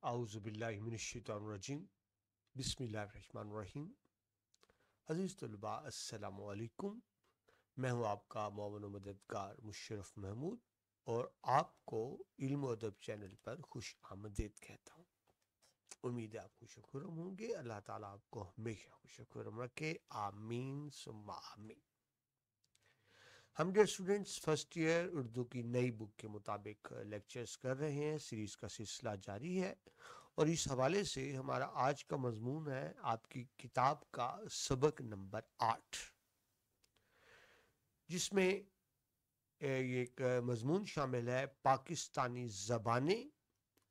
اعوذ باللہ من الشیطان الرجیم بسم اللہ الرحمن الرحیم۔ عزیز طلباء السلام علیکم، میں ہوں آپ کا معاون و مددگار مشرف محمود اور آپ کو علم و ادب چینل پر خوش آمدید کہتا ہوں۔ امید ہے آپ خوش و خرم ہوں گے۔ اللہ تعالیٰ آپ کو ہمیشہ خوش و خرم رکھے، آمین ثم آمین۔ ہم dear students first year Urdu کی نئی بک کے مطابق لیکچرز کر رہے ہیں، سیریز کا سلسلہ جاری ہے، اور اس حوالے سے ہمارا آج کا مضمون ہے آپ کی کتاب کا سبق نمبر 8، جس میں یہ ایک مضمون شامل ہے پاکستانی زبانیں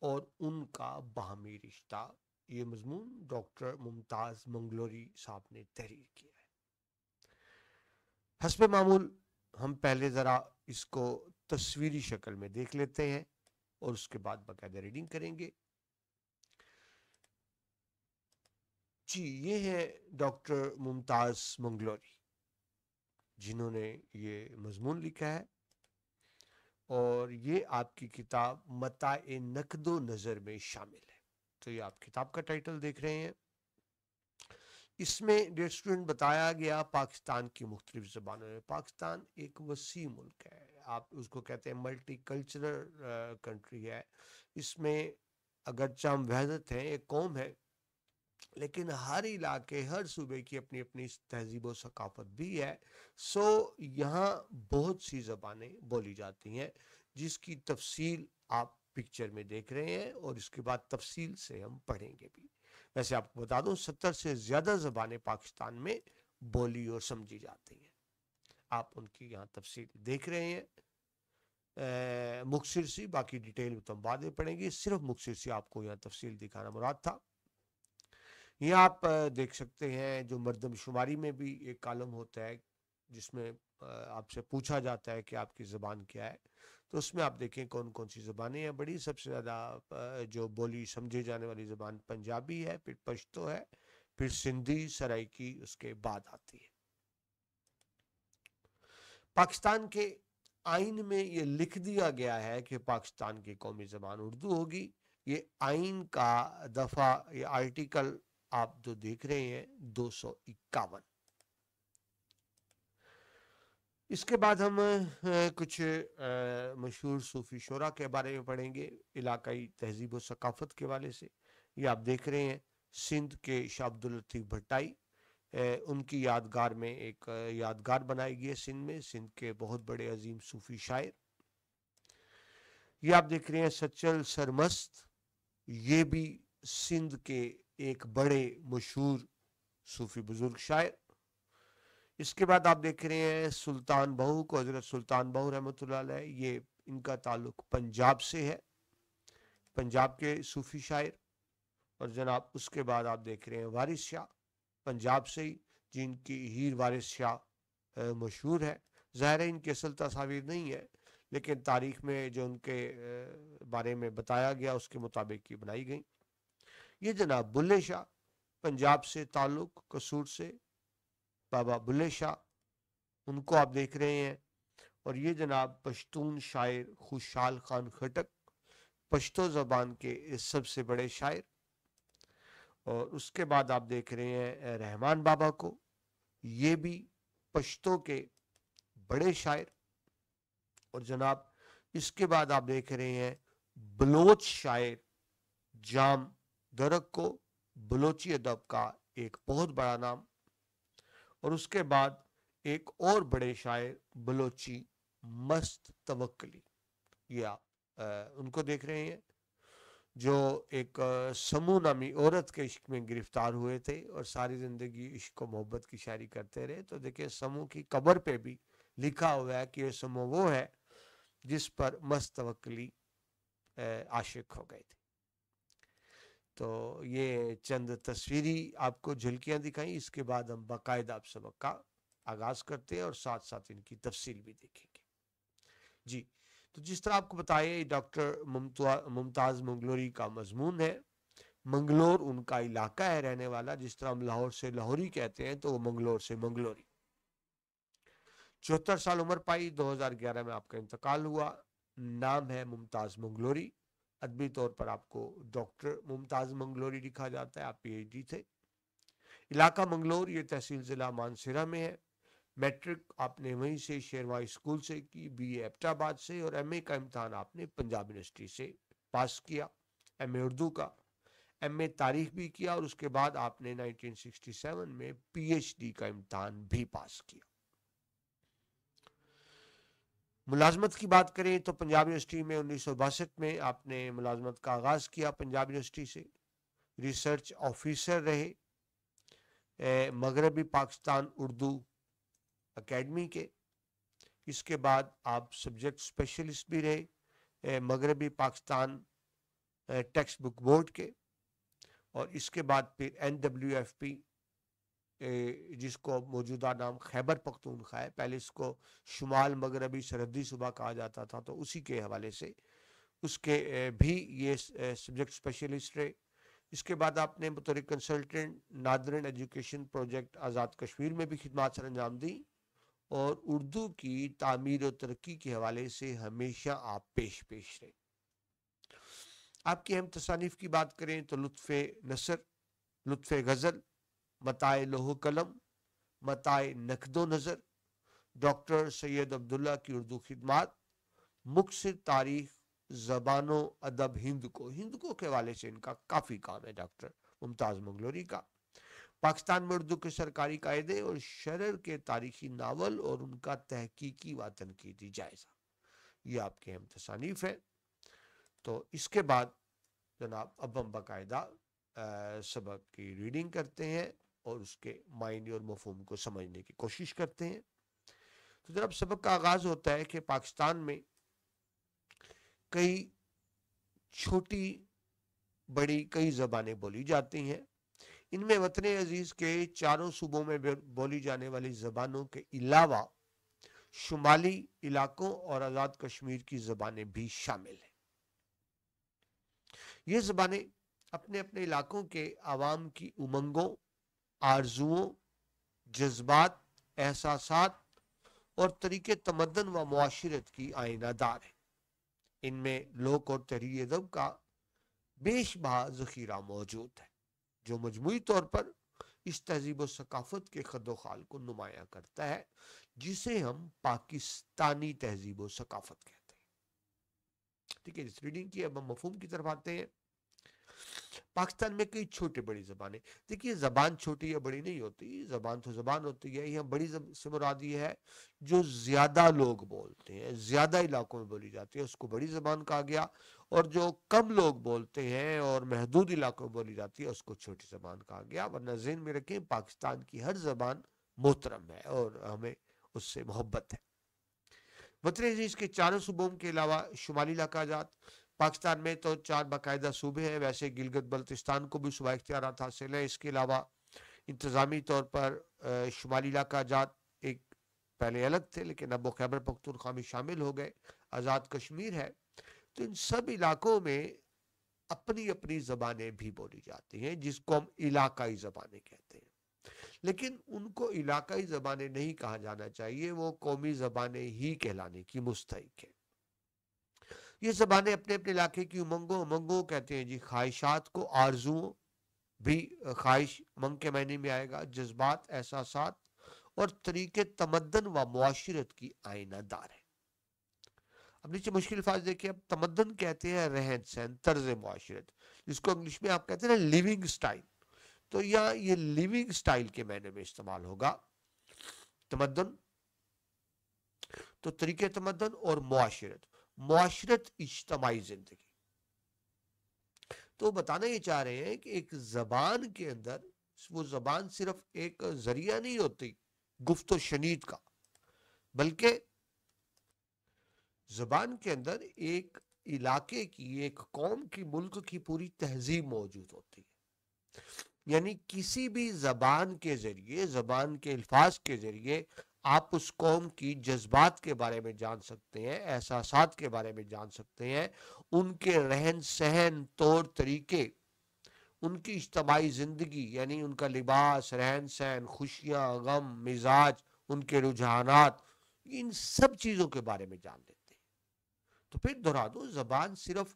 اور ان کا باہمی رشتہ۔ یہ مضمون ڈاکٹر ممتاز منگلوری صاحب نے تحریر کیا ہے۔ حسب معمول ہم پہلے ذرا اس کو تصویری شکل میں دیکھ لیتے ہیں اور اس کے بعد باقاعدہ ریڈنگ کریں گے۔ جی، یہ ہے ڈاکٹر ممتاز منگلوری جنہوں نے یہ مضمون لکھا ہے، اور یہ آپ کی کتاب متاع نقد و نظر میں شامل ہے۔ تو یہ آپ کتاب کا ٹائٹل دیکھ رہے ہیں۔ اس میں ڈیئر اسٹوڈنٹ بتایا گیا پاکستان کی مختلف زبانوں میں۔ پاکستان ایک وسیع ملک ہے، آپ اس کو کہتے ہیں ملٹی کلچرل کنٹری ہے۔ اس میں اگرچہ ہم وحدت ہیں، ایک قوم ہے، لیکن ہر علاقے ہر صوبے کی اپنی اپنی تہذیب و ثقافت بھی ہے۔ سو یہاں بہت سی زبانیں بولی جاتی ہیں، جس کی تفصیل آپ پکچر میں دیکھ رہے ہیں، اور اس کے بعد تفصیل سے ہم پڑھیں گے بھی۔ ویسے آپ کو بتا دوں 70 سے زیادہ زبانیں پاکستان میں بولی اور سمجھی جاتی ہیں۔ آپ ان کی یہاں تفصیل دیکھ رہے ہیں، مختصر سی، باقی ڈیٹیل تو ہم بعد میں پڑھیں گے، صرف مختصر سی آپ کو یہاں تفصیل دکھانا مراد تھا۔ یہ آپ دیکھ سکتے ہیں جو مردم شماری میں بھی ایک کالم ہوتا ہے جس میں آپ سے پوچھا جاتا ہے کہ آپ کی زبان کیا ہے، تو اس میں آپ دیکھیں کون کون سی زبانیں ہیں۔ بڑی سب سے زیادہ جو بولی سمجھے جانے والی زبان پنجابی ہے، پھر پشتو ہے، پھر سندھی، سرائکی اس کے بعد آتی ہے۔ پاکستان کے آئین میں یہ لکھ دیا گیا ہے کہ پاکستان کی قومی زبان اردو ہوگی۔ یہ آئین کا دفعہ، یہ آرٹیکل آپ جو دیکھ رہے ہیں 251۔ اس کے بعد ہم کچھ مشہور صوفی شعراء کے بارے میں پڑھیں گے علاقائی تہذیب و ثقافت کے حوالے سے۔ یہ آپ دیکھ رہے ہیں سندھ کے شاہ عبداللطیف بھٹائی، ان کی یادگار میں ایک یادگار بنائی گئی ہے سندھ میں، سندھ کے بہت بڑے عظیم صوفی شاعر۔ یہ آپ دیکھ رہے ہیں سچل سرمست، یہ بھی سندھ کے ایک بڑے مشہور صوفی بزرگ شاعر۔ اس کے بعد آپ دیکھ رہے ہیں سلطان بہو کو، حضرت سلطان بہو رحمۃ اللہ علیہ، یہ ان کا تعلق پنجاب سے ہے، پنجاب کے صوفی شاعر۔ اور جناب اس کے بعد آپ دیکھ رہے ہیں وارث شاہ، پنجاب سے ہی، جن کی ہیر وارث شاہ مشہور ہے۔ ظاہر ہے ان کی اصل تصاویر نہیں ہے، لیکن تاریخ میں جو ان کے بارے میں بتایا گیا اس کے مطابق یہ بنائی گئی۔ یہ جناب بلے شاہ، پنجاب سے تعلق، قصور سے، بابا بلے شاہ، ان کو آپ دیکھ رہے ہیں۔ اور یہ جناب پشتون شاعر خوشحال خان خٹک، پشتو زبان کے سب سے بڑے شاعر۔ اور اس کے بعد آپ دیکھ رہے ہیں رحمان بابا کو، یہ بھی پشتو کے بڑے شاعر۔ اور جناب اس کے بعد آپ دیکھ رہے ہیں بلوچ شاعر جام درک کو، بلوچی ادب کا ایک بہت بڑا نام۔ اور اس کے بعد ایک اور بڑے شاعر بلوچی مست توکلی، یہ آپ ان کو دیکھ رہے ہیں، جو ایک سمو نامی عورت کے عشق میں گرفتار ہوئے تھے اور ساری زندگی عشق و محبت کی شاعری کرتے رہے۔ تو دیکھیں سمو کی قبر پہ بھی لکھا ہوا ہے کہ یہ سمو وہ ہے جس پر مست توکلی عاشق ہو گئے تھے۔ تو یہ چند تصویری آپ کو جھلکیاں دکھائیں، اس کے بعد ہم باقاعدہ آپ سبق کا آغاز کرتے ہیں اور ساتھ ساتھ ان کی تفصیل بھی دیکھیں گے۔ جی، تو جس طرح آپ کو بتایا ڈاکٹر ممتاز منگلوری کا مضمون ہے۔ منگلور ان کا علاقہ ہے رہنے والا، جس طرح ہم لاہور سے لاہوری کہتے ہیں تو وہ منگلور سے منگلوری۔ 74 سال عمر پائی، 2011 میں آپ کا انتقال ہوا۔ نام ہے ممتاز منگلوری، ادبی طور پر آپ کو ڈاکٹر ممتاز منگلوری لکھا جاتا ہے، آپ پی ایچ ڈی تھے۔ علاقہ منگلور یہ تحصیل ضلع مانسہرہ میں ہے۔ میٹرک آپ نے وہیں سے شیروائی اسکول سے کی، بی اے ایبٹ آباد سے، اور ایم اے کا امتحان آپ نے پنجاب یونیورسٹی سے پاس کیا، ایم اے اردو کا، ایم اے تاریخ بھی کیا، اور اس کے بعد آپ نے 1967 میں پی ایچ ڈی کا امتحان بھی پاس کیا۔ ملازمت کی بات کریں تو پنجاب یونیورسٹی میں 1962 میں آپ نے ملازمت کا آغاز کیا پنجاب یونیورسٹی سے، ریسرچ آفیسر رہے مغربی پاکستان اردو اکیڈمی کے۔ اس کے بعد آپ سبجیکٹ اسپیشلسٹ بھی رہے مغربی پاکستان ٹیکسٹ بک بورڈ کے، اور اس کے بعد پھر NWFP جس کو موجودہ نام خیبر پختونخوا ہے، پہلے اس کو شمال مغربی سرحدی صوبہ کہا جاتا تھا، تو اسی کے حوالے سے اس کے بھی یہ سبجیکٹ اسپیشلسٹ رہے۔ اس کے بعد آپ نے بطور consultant Northern education project Azad Kashmir میں بھی خدمات سر انجام دی، اور اردو کی تعمیر و ترقی کے حوالے سے ہمیشہ آپ پیش رہے۔ آپ کی اہم تصانیف کی بات کریں تو لطف نثر، لطف غزل، متاع لوح قلم، متاع نقد و نظر، ڈاکٹر سید عبداللہ کی اردو خدمات، مختصر تاریخ زبان و ادب ہند کو کے حوالے سے ان کا کافی کام ہے ڈاکٹر ممتاز منگلوری کا، پاکستان میں اردو کے سرکاری قاعدے اور شرر کے تاریخی ناول اور ان کا تحقیقی و تنقیدی جائزہ، یہ آپ کے اہم تصانیف ہے۔ تو اس کے بعد جناب اب ہم باقاعدہ سبق کی ریڈنگ کرتے ہیں اور اس کے معنی اور مفہوم کو سمجھنے کی کوشش کرتے ہیں۔ تو جناب سبق کا آغاز ہوتا ہے کہ پاکستان میں کئی چھوٹی بڑی کئی زبانیں بولی جاتی ہیں، ان میں وطن عزیز کے چاروں صوبوں میں بولی جانے والی زبانوں کے علاوہ شمالی علاقوں اور آزاد کشمیر کی زبانیں بھی شامل ہیں۔ یہ زبانیں اپنے اپنے علاقوں کے عوام کی امنگوں، آرزوؤں، جذبات، احساسات اور طریقے تمدن و معاشرت کی آئینہ دار ہیں۔ ان میں لوک اور تحریری ادب کا بیش بہا ذخیرہ موجود ہے، جو مجموعی طور پر اس تہذیب و ثقافت کے خد و خال کو نمایاں کرتا ہے، جسے ہم پاکستانی تہذیب و ثقافت کہتے ہیں۔ ٹھیک ہے، اس ریڈنگ کی اب ہم مفہوم کی طرف آتے ہیں۔ پاکستان میں کئی چھوٹے بڑی زبانیں، دیکھیے زبان چھوٹی یا بڑی نہیں ہوتی، زبان تو زبان ہوتی ہے، یہاں بڑی سے مراد یہ ہے جو زیادہ لوگ بولتے ہیں، زیادہ علاقوں میں بولی جاتی ہے، اس کو بڑی زبان کہا گیا، اور جو کم لوگ بولتے ہیں اور محدود علاقوں میں بولی جاتی ہے اس کو چھوٹی زبان کہا گیا۔ ورنہ ذہن میں رکھیں پاکستان کی ہر زبان محترم ہے اور ہمیں اس سے محبت ہے۔ وطن عزیز کے چاروں صوبوں کے علاوہ شمالی علاقہ جات، پاکستان میں تو 4 باقاعدہ صوبے ہیں، ویسے گلگت بلتستان کو بھی صوبہ اختیارات حاصل ہے۔ اس کے علاوہ انتظامی طور پر شمالی علاقہ جات ایک پہلے الگ تھے لیکن اب وہ خیبر پختونخوا میں شامل ہو گئے، آزاد کشمیر ہے۔ تو ان سب علاقوں میں اپنی اپنی زبانیں بھی بولی جاتی ہیں جس کو ہم علاقائی زبانیں کہتے ہیں، لیکن ان کو علاقائی زبانیں نہیں کہا جانا چاہیے، وہ قومی زبانیں ہی کہلانے کی مستحق ہیں۔ یہ زبانیں اپنے اپنے علاقے کی امنگوں کہتے ہیں جی، خواہشات کو، آرزوؤں بھی خواہش امنگ کے معنی میں آئے گا، جذبات، احساسات اور طریقے تمدن و معاشرت کی آئینہ دار ہے۔ اب نیچے مشکل الفاظ دیکھیں، اب تمدن کہتے ہیں رہن سہن، طرز معاشرت، جس کو انگلش میں آپ کہتے ہیں نا لیونگ سٹائل، تو یہاں یہ لیونگ سٹائل کے معنی میں استعمال ہوگا۔ تمدن تو طریقے تمدن، اور معاشرت اجتماعی زندگی۔ تو بتانا یہ چاہ رہے ہیں کہ ایک زبان کے اندر وہ زبان صرف ایک ذریعہ نہیں ہوتی گفت و شنید کا، بلکہ زبان کے اندر ایک علاقے کی، ایک قوم کی، ملک کی پوری تہذیب موجود ہوتی ہے۔ یعنی کسی بھی زبان کے ذریعے، زبان کے الفاظ کے ذریعے آپ اس قوم کی جذبات کے بارے میں جان سکتے ہیں، احساسات کے بارے میں جان سکتے ہیں، ان کے رہن سہن، طور طریقے، ان کی اجتماعی زندگی، یعنی ان کا لباس، رہن سہن، خوشیاں، غم، مزاج، ان کے رجحانات، ان سب چیزوں کے بارے میں جان لیتے ہیں۔ تو پھر دہرا دو، زبان صرف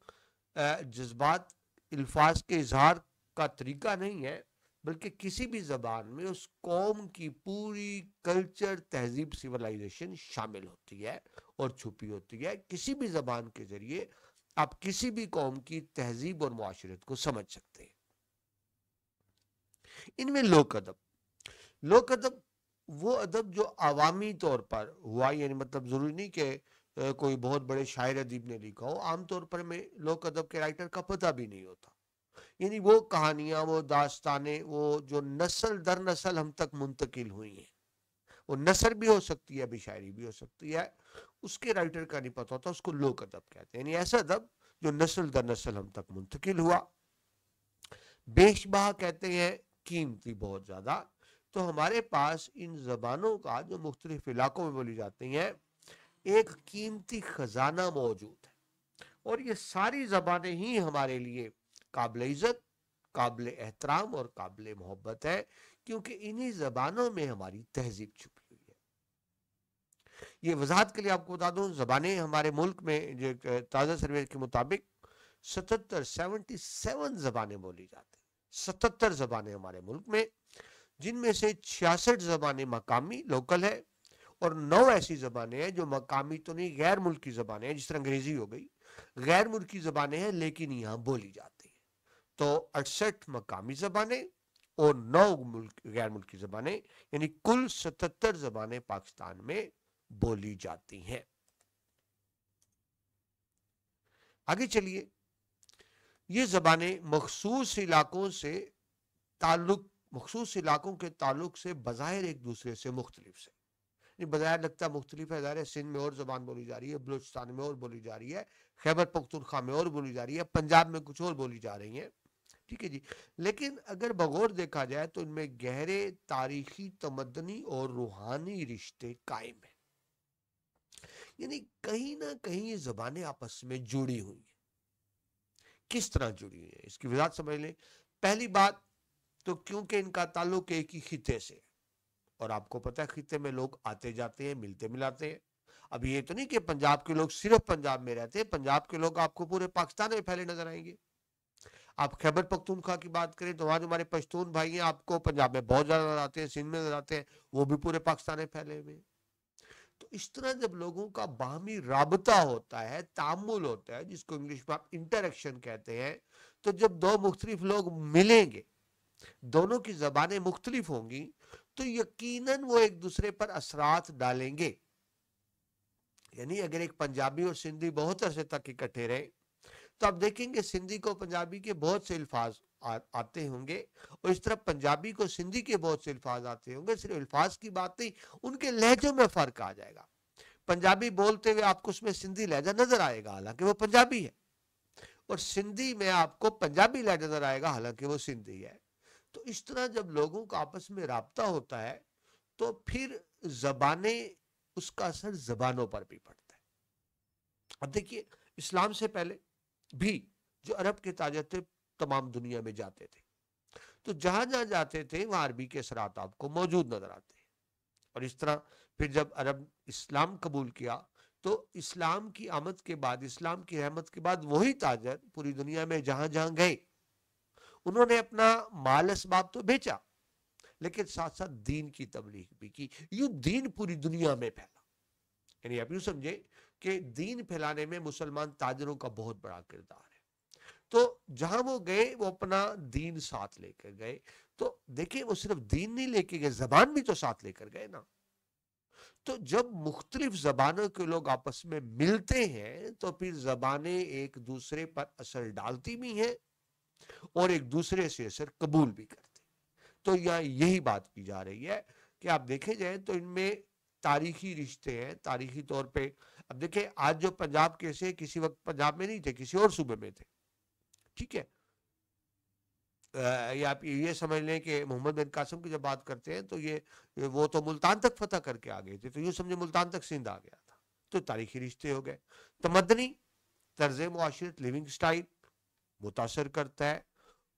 جذبات الفاظ کے اظہار کا طریقہ نہیں ہے، بلکہ کسی بھی زبان میں اس قوم کی پوری کلچر، تہذیب، سیولائزیشن شامل ہوتی ہے اور چھپی ہوتی ہے۔ کسی بھی زبان کے ذریعے آپ کسی بھی قوم کی تہذیب اور معاشرت کو سمجھ سکتے ہیں۔ ان میں لوک ادب، لوک ادب وہ ادب جو عوامی طور پر ہوا، یعنی مطلب ضروری نہیں کہ کوئی بہت بڑے شاعر ادیب نے لکھا ہو، عام طور پر میں لوک ادب کے رائٹر کا پتہ بھی نہیں ہوتا، یعنی وہ کہانیاں، وہ داستانیں، وہ جو نسل در نسل ہم تک منتقل ہوئی ہیں، وہ نثر بھی ہو سکتی ہے، ابھی شاعری بھی ہو سکتی ہے، اس کے رائٹر کا نہیں پتہ ہوتا، اس کو لوک ادب کہتے ہیں، یعنی ایسا ادب جو نسل در نسل ہم تک منتقل ہوا۔ بیش بہا کہتے ہیں قیمتی، بہت زیادہ۔ تو ہمارے پاس ان زبانوں کا جو مختلف علاقوں میں بولی جاتی ہیں ایک قیمتی خزانہ موجود ہے، اور یہ ساری زبانیں ہی ہمارے لیے قابل عزت، قابل احترام اور قابل محبت ہے، کیونکہ انہی زبانوں میں ہماری تہذیب چھپی ہوئی ہے۔ یہ وضاحت کے لیے آپ کو بتا دوں، زبانیں ہمارے ملک میں جو تازہ سروے کے مطابق 77 زبانیں بولی جاتی ہیں، 77 زبانیں ہمارے ملک میں، جن میں سے 66 زبانیں مقامی لوکل ہے، اور 9 ایسی زبانیں ہیں جو مقامی تو نہیں، غیر ملکی زبانیں ہیں، جس طرح انگریزی ہو گئی، غیر ملکی زبانیں ہیں لیکن یہاں بولی جاتی ہیں۔ تو 68 مقامی زبانیں اور 9 غیر ملکی زبانیں، یعنی کل 77 زبانیں پاکستان میں بولی جاتی ہیں۔ آگے چلیے، یہ زبانیں مخصوص علاقوں کے تعلق سے بظاہر ایک دوسرے سے مختلف سے، بظاہر لگتا مختلف ہے، ظاہر ہے سندھ میں اور زبان بولی جا رہی ہے، بلوچستان میں اور بولی جا رہی ہے، خیبر پختونخوا میں اور بولی جا رہی ہے، پنجاب میں کچھ اور بولی جا رہی ہیں، ٹھیک ہے جی۔ لیکن اگر بغور دیکھا جائے تو ان میں گہرے تاریخی، تمدنی اور روحانی رشتے قائم ہیں، یعنی کہیں نہ کہیں یہ زبانیں آپس میں جڑی ہوئی ہیں۔ کس طرح جڑی ہوئی ہیں اس کی وضاحت سمجھ لیں۔ پہلی بات تو کیونکہ ان کا تعلق ایک ہی خطے سے ہے، اور آپ کو پتہ ہے خطے میں لوگ آتے جاتے ہیں، ملتے ملاتے ہیں۔ اب یہ تو نہیں کہ پنجاب کے لوگ صرف پنجاب میں رہتے ہیں، پنجاب کے لوگ آپ کو پورے پاکستان میں پھیلے نظر آئیں گے۔ آپ خیبر پختونخوا کی بات کریں تو وہاں جو ہمارے پشتون بھائی ہیں آپ کو پنجاب میں بہت زیادہ نظر آتے ہیں، سندھ میں نظر آتے ہیں، وہ بھی پورے پاکستان میں پھیلے ہوئے ہیں۔ تو اس طرح جب لوگوں کا باہمی رابطہ ہوتا ہے، تعامل ہوتا ہے، جس کو انگلش میں آپ انٹریکشن کہتے ہیں، تو جب دو مختلف لوگ ملیں گے، دونوں کی زبانیں مختلف ہوں گی، تو یقیناً وہ ایک دوسرے پر اثرات ڈالیں گے۔ یعنی اگر ایک پنجابی اور سندھی بہت عرصے تک اکٹھے رہے تو آپ دیکھیں گے سندھی کو پنجابی کے بہت سے الفاظ آتے ہوں گے، اور اس طرح پنجابی کو سندھی کے بہت سے الفاظ آتے ہوں گے۔ صرف الفاظ کی بات نہیں، ان کے لہجوں میں فرق آ جائے گا۔ پنجابی بولتے ہوئے آپ کو اس میں سندھی لہجہ نظر آئے گا حالانکہ وہ پنجابی ہے، اور سندھی میں آپ کو پنجابی لہجہ نظر آئے گا حالانکہ وہ سندھی ہے۔ تو اس طرح جب لوگوں کا آپس میں رابطہ ہوتا ہے تو پھر زبانیں، اس کا اثر زبانوں پر بھی پڑتا ہے۔ اب دیکھیے، اسلام سے پہلے بھی جو عرب کے تاجر تھے تمام دنیا میں جاتے تھے، تو جہاں جہاں جاتے تھے وہاں عربی کے اثرات آپ کو موجود نظر آتے ہیں، اور اس طرح پھر جب عرب اسلام قبول کیا تو اسلام کی آمد کے بعد، اسلام کی رحمت کے بعد، وہی تاجر پوری دنیا میں جہاں جہاں گئے انہوں نے اپنا مال اسباب تو بیچا، لیکن ساتھ ساتھ دین کی تبلیغ بھی کی، یوں دین پوری دنیا میں پھیلا۔ یعنی آپ یوں سمجھے کہ دین پھیلانے میں مسلمان تاجروں کا بہت بڑا کردار ہے۔ تو جہاں وہ گئے وہ اپنا دین ساتھ لے کر گئے، تو دیکھیں وہ صرف دین نہیں لے کے گئے، زبان بھی تو ساتھ لے کر گئے نا۔ تو جب مختلف زبانوں کے لوگ آپس میں ملتے ہیں تو پھر زبانیں ایک دوسرے پر اثر ڈالتی بھی ہیں اور ایک دوسرے سے اثر قبول بھی کرتے ہیں۔ تو یہی بات کی جا رہی ہے کہ آپ دیکھیں جائیں تو ان میں تاریخی رشتے ہیں، تاریخی طور پہ۔ اب دیکھیں آج جو پنجاب کیسے کسی وقت پنجاب میں نہیں تھے، کسی اور صوبے میں تھے، ٹھیک ہے۔ یا آپ یہ سمجھ لیں کہ محمد بن قاسم کی جب بات کرتے ہیں تو وہ تو ملتان تک فتح کر کے آ گئے تھے، تو یوں سمجھے ملتان تک سندھ آ گیا تھا، تو تاریخی رشتے ہو گئے۔ تمدنی طرز معاشرت، لیونگ سٹائل متاثر کرتا ہے۔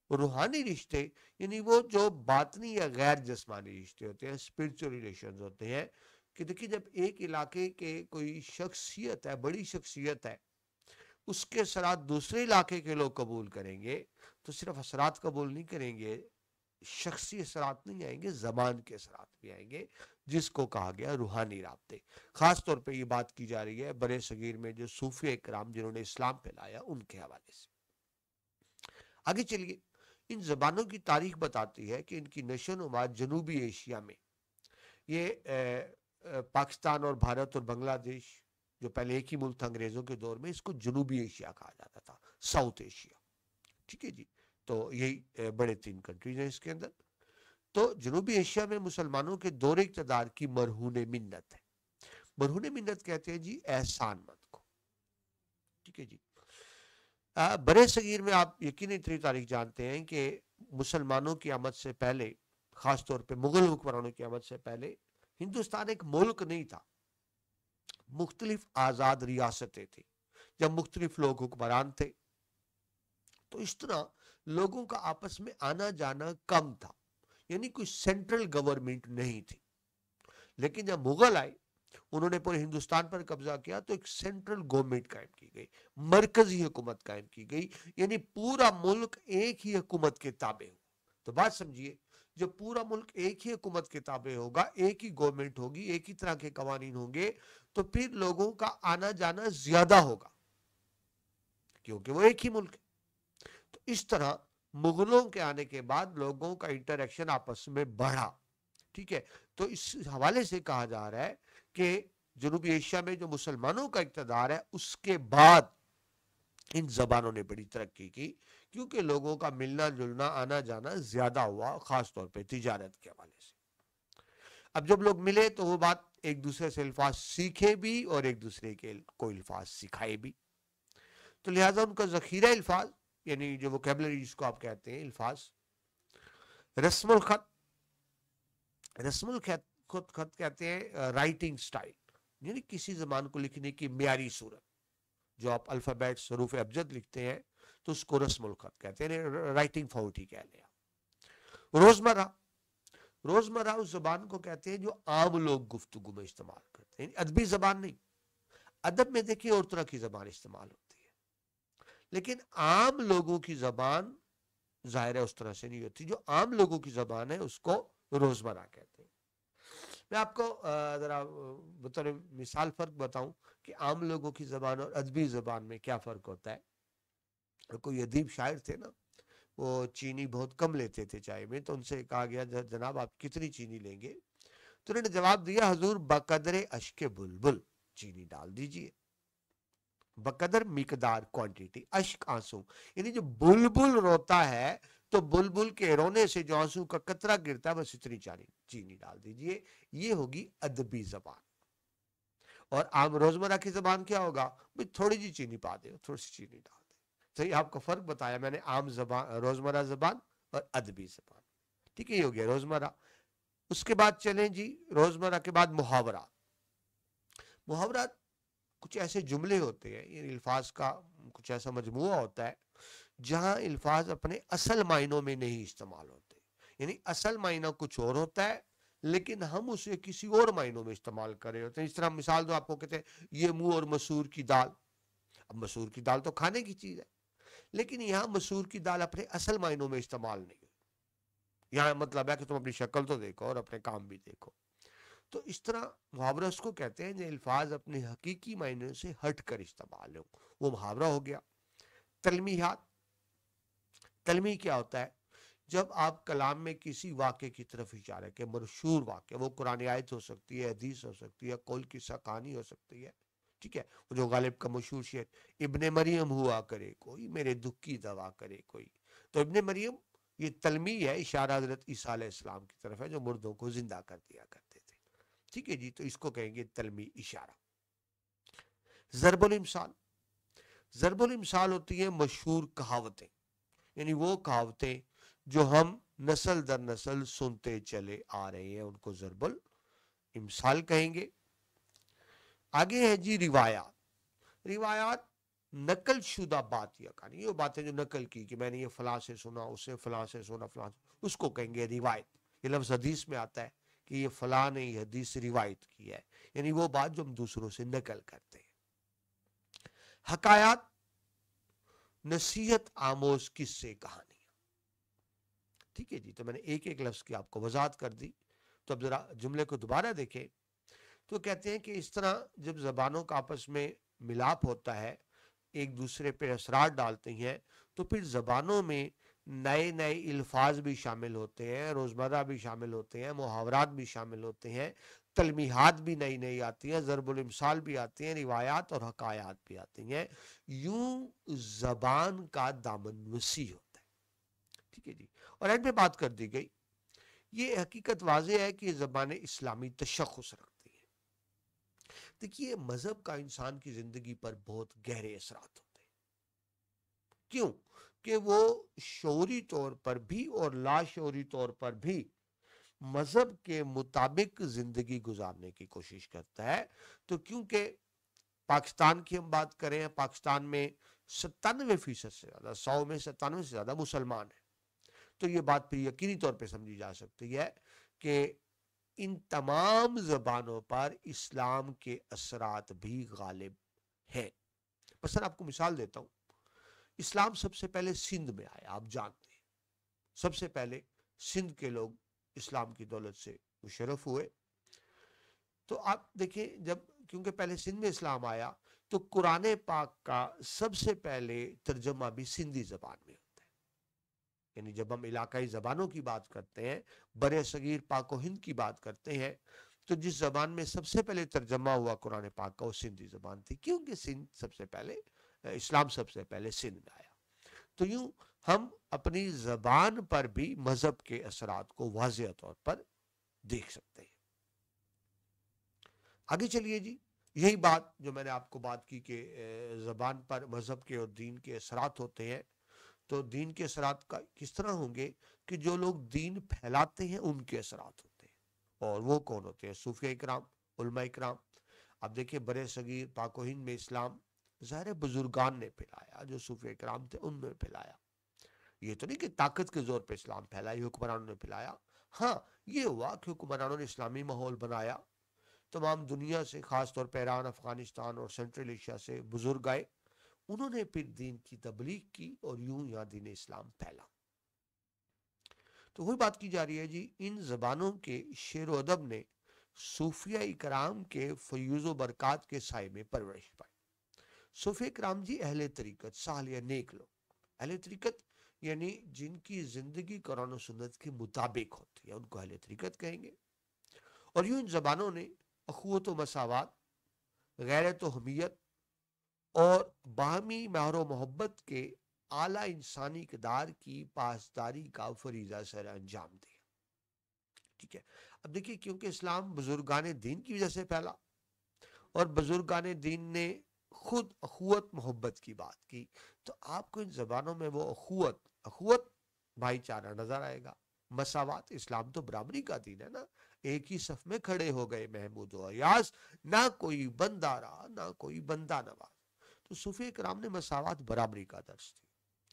روحانی رشتے یعنی وہ جو باطنی یا غیر جسمانی رشتے ہوتے ہیں، اسپرچل ریلیشنز ہوتے ہیں، کہ دیکھیے جب ایک علاقے کے کوئی شخصیت ہے، بڑی شخصیت ہے، اس کے اثرات دوسرے علاقے کے لوگ قبول کریں گے تو صرف اثرات قبول نہیں کریں گے، شخصی اثرات نہیں آئیں گے، زبان کے اثرات بھی آئیں گے، جس کو کہا گیا روحانی رابطے۔ خاص طور پہ یہ بات کی جا رہی ہے برے صغیر میں جو صوفیہ کرام جنہوں نے اسلام پھیلایا ان کے حوالے سے۔ آگے چلیے، ان زبانوں کی تاریخ بتاتی ہے کہ ان کی نشو و نما جنوبی ایشیا میں، یہ پاکستان اور بھارت اور بنگلہ دیش جو پہلے ایک ہی ملک تھا انگریزوں کے دور میں، اس کو جنوبی ایشیا کہا جاتا تھا، ساؤتھ ایشیا، ٹھیک ہے جی۔ تو یہی بڑے 3 کنٹریز ہیں اس کے اندر۔ تو جنوبی ایشیا میں مسلمانوں کے دور اقتدار کی مرہون منت ہے۔ مرہون منت کہتے ہیں جی احسان مند کو، ٹھیک ہے جی۔ برے صغیر میں آپ یقینی تاریخ جانتے ہیں کہ مسلمانوں کی آمد سے پہلے، خاص طور پہ مغل حکمرانوں کی آمد سے پہلے، ہندوستان ایک ملک نہیں تھا، مختلف آزاد ریاستیں تھیں، جب مختلف لوگ حکمران تھے تو اس طرح لوگوں کا آپس میں آنا جانا کم تھا، یعنی کوئی سینٹرل گورنمنٹ نہیں تھی۔ لیکن جب مغل آئے، انہوں نے پورے ہندوستان پر قبضہ کیا تو ایک سینٹرل گورنمنٹ قائم کی گئی، مرکزی حکومت قائم کی گئی، یعنی پورا ملک ایک ہی حکومت کے تابع ہو۔ تو بات سمجھیے، جب پورا ملک ایک ہی حکومت کے تابع ہوگا، ایک ہی گورنمنٹ ہوگی، ایک ہی طرح کے قوانین ہوں گے، تو پھر لوگوں کا آنا جانا زیادہ ہوگا، کیونکہ وہ ایک ہی ملک ہے۔ تو اس طرح مغلوں کے آنے کے بعد لوگوں کا انٹریکشن آپس میں بڑھا، ٹھیک ہے۔ تو اس حوالے سے کہا جا رہا ہے کہ جنوبی ایشیا میں جو مسلمانوں کا اقتدار ہے اس کے بعد ان زبانوں نے بڑی ترقی کی، کیونکہ لوگوں کا ملنا جلنا آنا جانا زیادہ ہوا، خاص طور پہ تجارت کے حوالے سے۔ اب جب لوگ ملے تو وہ بات ایک دوسرے سے الفاظ سیکھے بھی اور ایک دوسرے کے کو الفاظ سکھائے بھی، تو لہٰذا ان کا ذخیرہ الفاظ، یعنی جو ووکیبلری جس کو آپ کہتے ہیں الفاظ، رسم الخط، رسم الخط کہتے ہیں رائٹنگ سٹائل، یعنی کسی زبان کو لکھنے کی معیاری صورت، جو آپ الفابیٹس حروف ابجد لکھتے ہیں تو اس کو رسم الخط کہتے ہیں، رائٹنگ فونٹ ہی کہہ لیا۔ روزمرہ، روزمرہ اس زبان کو کہتے ہیں جو عام لوگ گفتگو میں استعمال کرتے ہیں، ادبی زبان نہیں۔ ادب میں دیکھیے اور طرح کی زبان استعمال ہوتی ہے، لیکن عام لوگوں کی زبان ظاہر ہے اس طرح سے نہیں ہوتی، جو عام لوگوں کی زبان ہے اس کو روزمرہ کہتے ہیں۔ میں آپ کو ذرا بطور مثال فرق بتاؤں کہ عام لوگوں کی زبان اور ادبی زبان میں کیا فرق ہوتا ہے۔ کوئی ادیب شاعر تھے نا، وہ چینی بہت کم لیتے تھے چائے میں، تو ان سے کہا گیا جناب آپ کتنی چینی لیں گے؟ تو انہوں نے جواب دیا حضور بقدر اشک بلبل چینی ڈال دیجئے، بقدر مقدار کوانٹیٹی، اشک آنسو، یعنی جو بلبل روتا ہے تو بلبل کے رونے سے جو آنسو کا قطرہ گرتا ہے بس اتنی چینی ڈال دیجئے، یہ ہوگی ادبی زبان۔ اور عام روزمرہ کی زبان کیا ہوگا؟ بھئی تھوڑی جی چینی پا دے، تھوڑی سی چینی ڈال دے۔ تو یہ آپ کو فرق بتایا میں نے، عام زبان، روزمرہ زبان اور ادبی زبان، ٹھیک ہے، یہ ہو گیا روزمرہ۔ اس کے بعد چلیں جی، روزمرہ کے بعد محاورات۔ محاورات کچھ ایسے جملے ہوتے ہیں، یہ الفاظ کا کچھ ایسا مجموعہ ہوتا ہے جہاں الفاظ اپنے اصل معنوں میں نہیں استعمال ہوتے، یعنی اصل معنی کچھ اور ہوتا ہے لیکن ہم اسے کسی اور معنوں میں استعمال کر رہے ہوتے ہیں۔ اس طرح مثال دو آپ کو، کہتے ہیں یہ منہ اور مسور کی دال۔ اب مسور کی دال تو کھانے کی چیز ہے، لیکن یہاں مسور کی دال اپنے اصل معنوں میں استعمال نہیں ہوئی، یہاں مطلب ہے کہ تم اپنی شکل تو دیکھو اور اپنے کام بھی دیکھو۔ تو اس طرح محاورہ اس کو کہتے ہیں جو الفاظ اپنے حقیقی معنی سے ہٹ کر استعمال ہو، وہ محاورہ ہو گیا۔ تلمیحات، تلمیح کیا ہوتا ہے؟ جب آپ کلام میں کسی واقعے کی طرف اشارہ کہ مشہور واقعہ، وہ قرآن آیت ہو سکتی ہے، حدیث ہو سکتی ہے، قول کی کہانی ہو سکتی ہے، ٹھیک ہے، وہ جو غالب کا مشہور شعر ابن مریم ہوا کرے کوئی میرے دکھ کی دوا کرے کوئی، تو ابن مریم یہ تلمیح ہے، اشارہ حضرت عیسیٰ علیہ السلام کی طرف ہے جو مردوں کو زندہ کر دیا کرتے تھے، ٹھیک ہے جی، تو اس کو کہیں گے تلمیح، اشارہ۔ ضرب الامثال، ضرب الامثال ہوتی ہے مشہور کہاوتیں، یعنی وہ کہاوتیں جو ہم نسل در نسل سنتے چلے آ رہے ہیں، ان کو ضرب الامثال کہیں گے۔ آگے ہے جی روایات۔ روایات نقل شدہ بات یا کہانی، یہ باتیں جو نقل کی کہ میں نے یہ فلاں سے سنا، اس سے فلاں سے سنا، فلاں سے، اس کو کہیں گے روایت۔ یہ لفظ حدیث میں آتا ہے کہ یہ فلاں نے یہ حدیث روایت کی ہے، یعنی وہ بات جو ہم دوسروں سے نقل کرتے ہیں۔ حکایات، نصیحت آموز قصے کہانیاں. ٹھیک ہے جی, تو میں نے ایک ایک لفظ کی آپ کو وضاحت کر دی. تو اب ذرا جملے کو دوبارہ دیکھیں. تو کہتے ہیں کہ اس طرح جب زبانوں کا آپس میں ملاپ ہوتا ہے, ایک دوسرے پہ اثرات ڈالتے ہیں, تو پھر زبانوں میں نئے نئے الفاظ بھی شامل ہوتے ہیں, روزمرہ بھی شامل ہوتے ہیں, محاورات بھی شامل ہوتے ہیں, تلمیحات بھی نئی نئی آتی ہیں, ضرب الامثال بھی آتی ہیں, روایات اور حکایات بھی آتی ہیں. یوں زبان کا دامن وسیع ہوتا ہے. ٹھیک ہے جی. اور اینڈ میں بات کر دی گئی, یہ حقیقت واضح ہے کہ یہ زبانیں اسلامی تشخص رکھتی ہیں. دیکھیے, مذہب کا انسان کی زندگی پر بہت گہرے اثرات ہوتے ہیں. کیوں کہ وہ شعوری طور پر بھی اور لاشعوری طور پر بھی مذہب کے مطابق زندگی گزارنے کی کوشش کرتا ہے. تو کیونکہ پاکستان کی ہم بات کریں, پاکستان میں 97% سے زیادہ, 100 میں 97 سے زیادہ مسلمان ہیں, تو یہ بات پھر یقینی طور پہ سمجھی جا سکتی ہے کہ ان تمام زبانوں پر اسلام کے اثرات بھی غالب ہیں. مثلا آپ کو مثال دیتا ہوں. اسلام سب سے پہلے سندھ میں آیا, آپ جانتے ہیں. سب سے پہلے سندھ کے لوگ اسلام کی دولت سے مشرف ہوئے. تو آپ دیکھیں, جب کیونکہ پہلے سندھ میں اسلام آیا, تو قرآن پاک کا سب سے پہلے ترجمہ بھی سندھی زبان میں ہوتا ہے. یعنی جب ہم علاقائی زبانوں کی بات کرتے ہیں, برے صغیر پاک و ہند کی بات کرتے ہیں, تو جس زبان میں سب سے پہلے ترجمہ ہوا قرآن پاک کا, وہ سندھی زبان تھی, کیونکہ سندھ سب سے پہلے, اسلام سب سے پہلے سندھ میں آیا. تو یوں ہم اپنی زبان پر بھی مذہب کے اثرات کو واضح طور پر دیکھ سکتے ہیں. آگے چلیے جی. یہی بات جو میں نے آپ کو بات کی کہ زبان پر مذہب کے اور دین کے اثرات ہوتے ہیں, تو دین کے اثرات کا کس طرح ہوں گے کہ جو لوگ دین پھیلاتے ہیں ان کے اثرات ہوتے ہیں. اور وہ کون ہوتے ہیں؟ صوفیہ اکرام, علماء اکرام. اب دیکھیں, برے صغیر پاک و ہند میں اسلام ظاہر بزرگان نے پھیلایا, جو صوفیہ اکرام تھے ان میں پھیلایا. یہ تو نہیں کہ طاقت کے زور پہ اسلام پھیلا, یہ حکمرانوں نے پھیلایا. ہاں, یہ ہوا کہ حکمرانوں نے اسلامی ماحول بنایا. تمام دنیا سے, خاص طور پہ ایران, افغانستان اور سینٹرل ایشیا سے بزرگ آئے, انہوں نے پھر دین کی تبلیغ کی, اور یوں یہاں دین اسلام پھیلا. تو وہی بات کی جا رہی ہے جی, ان زبانوں کے شعر و ادب نے صوفیہ اکرام کے فیوز و برکات کے سائے میں پرورش پائی. صوفیہ اکرام جی اہل طریقت, صالح نیک لوگ. اہل طریقت یعنی جن کی زندگی قرآن و سنت کے مطابق ہوتی ہے, ان کو اہل طریقت کہیں گے. اور یوں ان زبانوں نے اخوت و مساوات, غیرت و حمیت اور باہمی مہر و محبت کے اعلیٰ انسانی اقدار کی پاسداری کا فریضہ سر انجام دیا. ٹھیک ہے. اب دیکھیے, کیونکہ اسلام بزرگان دین کی وجہ سے پھیلا, اور بزرگان دین نے خود اخوت محبت کی بات کی, تو آپ کو ان زبانوں میں وہ اخوت بھائی چارہ نظر آئے گا. مساوات, اسلام تو برابری کا دین ہے نا, ایک ہی صف میں کھڑے ہو گئے محمود و ایاز, نہ کوئی بندہ رہا نہ کوئی بندہ نواز. تو صوفیہ اکرام نے مساوات, برابری کا درس دی.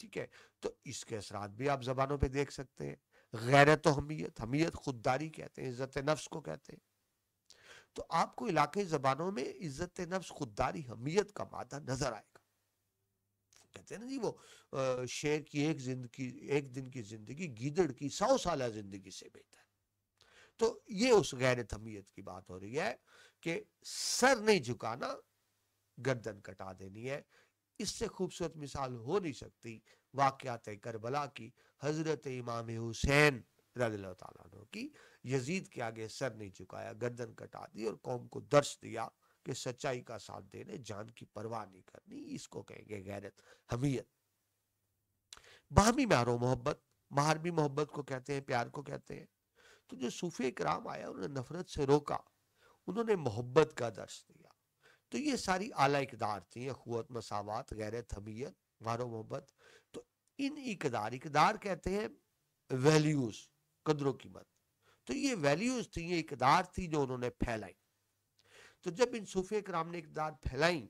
ٹھیک ہے. تو اس کے اثرات بھی آپ زبانوں پہ دیکھ سکتے ہیں. غیرت و حمیت, حمیت خودداری کہتے ہیں, عزت نفس کو کہتے ہیں. تو آپ کو علاقائی زبانوں میں عزت نفس, خودداری, حمیت کا مادہ نظر آئے گا. کہتے ہیں نا جی, وہ شیر کی ایک دن کی زندگی گیدڑ کی 100 سالہ زندگی سے بہتر. تو یہ اس غیرت حمیت کی بات ہو رہی ہے کہ سر نہیں جھکانا, گردن کٹا دینی ہے. اس سے خوبصورت مثال ہو نہیں سکتی واقعات کربلا کی, حضرت امام حسین رضی اللہ تعالیٰ عنہ کی. یزید کے آگے سر نہیں جھکایا, گردن کٹا دی, اور قوم کو درس دیا کہ سچائی کا ساتھ دینے, جان کی پرواہ نہیں کرنی. اس کو کہیں گے غیرت حمیت. باہمی مہر و محبت, مہر بھی محبت کو کہتے ہیں, پیار کو کہتے ہیں. تو جو صوفیہ اکرام آیا, انہوں نے نفرت سے روکا, انہوں نے محبت کا درس دیا. تو یہ ساری اعلیٰ اقدار تھیں, اخوت, مساوات, غیرت, حمیت, مہر و محبت. تو ان اقدار کہتے ہیں ویلیوز, قدر و قیمت. تو یہ ویلیوز تھیں, یہ اقدار تھی جو انہوں نے پھیلائی. تو جب ان صوفیہ کرام نے اقدار پھیلائیں,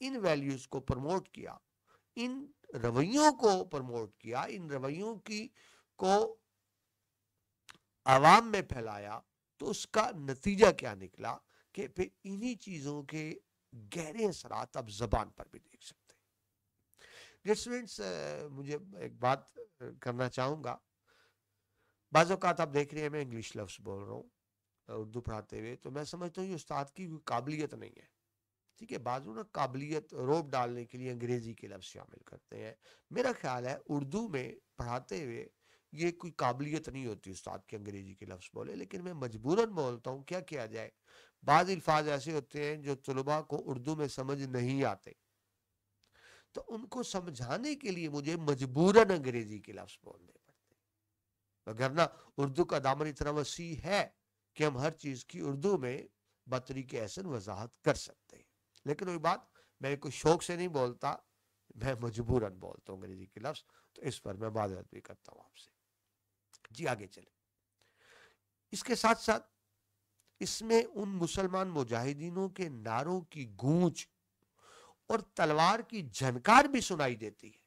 ان ویلیوز کو پروموٹ کیا, ان رویوں کو پروموٹ کیا, ان رویوں کو عوام میں پھیلایا, تو اس کا نتیجہ کیا نکلا کہ پھر انہی چیزوں کے گہرے اثرات اب زبان پر بھی دیکھ سکتے ہیں. ڈیئر اسٹوڈینٹس، مجھے ایک بات کرنا چاہوں گا. بعض اوقات آپ دیکھ رہے ہیں میں انگلش لفظ بول رہا ہوں اردو پڑھاتے ہوئے، تو میں سمجھتا ہوں یہ استاد کی کوئی قابلیت نہیں ہے. ٹھیک ہے، بعضوں نا قابلیت روب ڈالنے کے لیے انگریزی کے لفظ شامل کرتے ہیں. میرا خیال ہے اردو میں پڑھاتے ہوئے یہ کوئی قابلیت نہیں ہوتی استاد کے انگریزی کے لفظ بولے، لیکن میں مجبوراً بولتا ہوں. کیا کیا جائے، بعض الفاظ ایسے ہوتے ہیں جو طلباء کو اردو میں سمجھ نہیں آتے، تو ان کو سمجھانے کے لیے مجھے مجبوراً انگریزی کے لفظ بولنے پڑتے ہیں. وگرنہ اردو کا دامن اتنا وسیع ہے کہ ہم ہر چیز کی اردو میں بطریق احسن وضاحت کر سکتے ہیں. لیکن وہی بات، میں کوئی شوق سے نہیں بولتا، میں مجبوراً بولتا ہوں انگریزی کے لفظ. تو اس پر میں معذرت بھی کرتا ہوں آپ سے. جی آگے چلیں. اس کے ساتھ ساتھ اس میں ان مسلمان مجاہدینوں کے نعروں کی گونج اور تلوار کی جھنکار بھی سنائی دیتی ہے،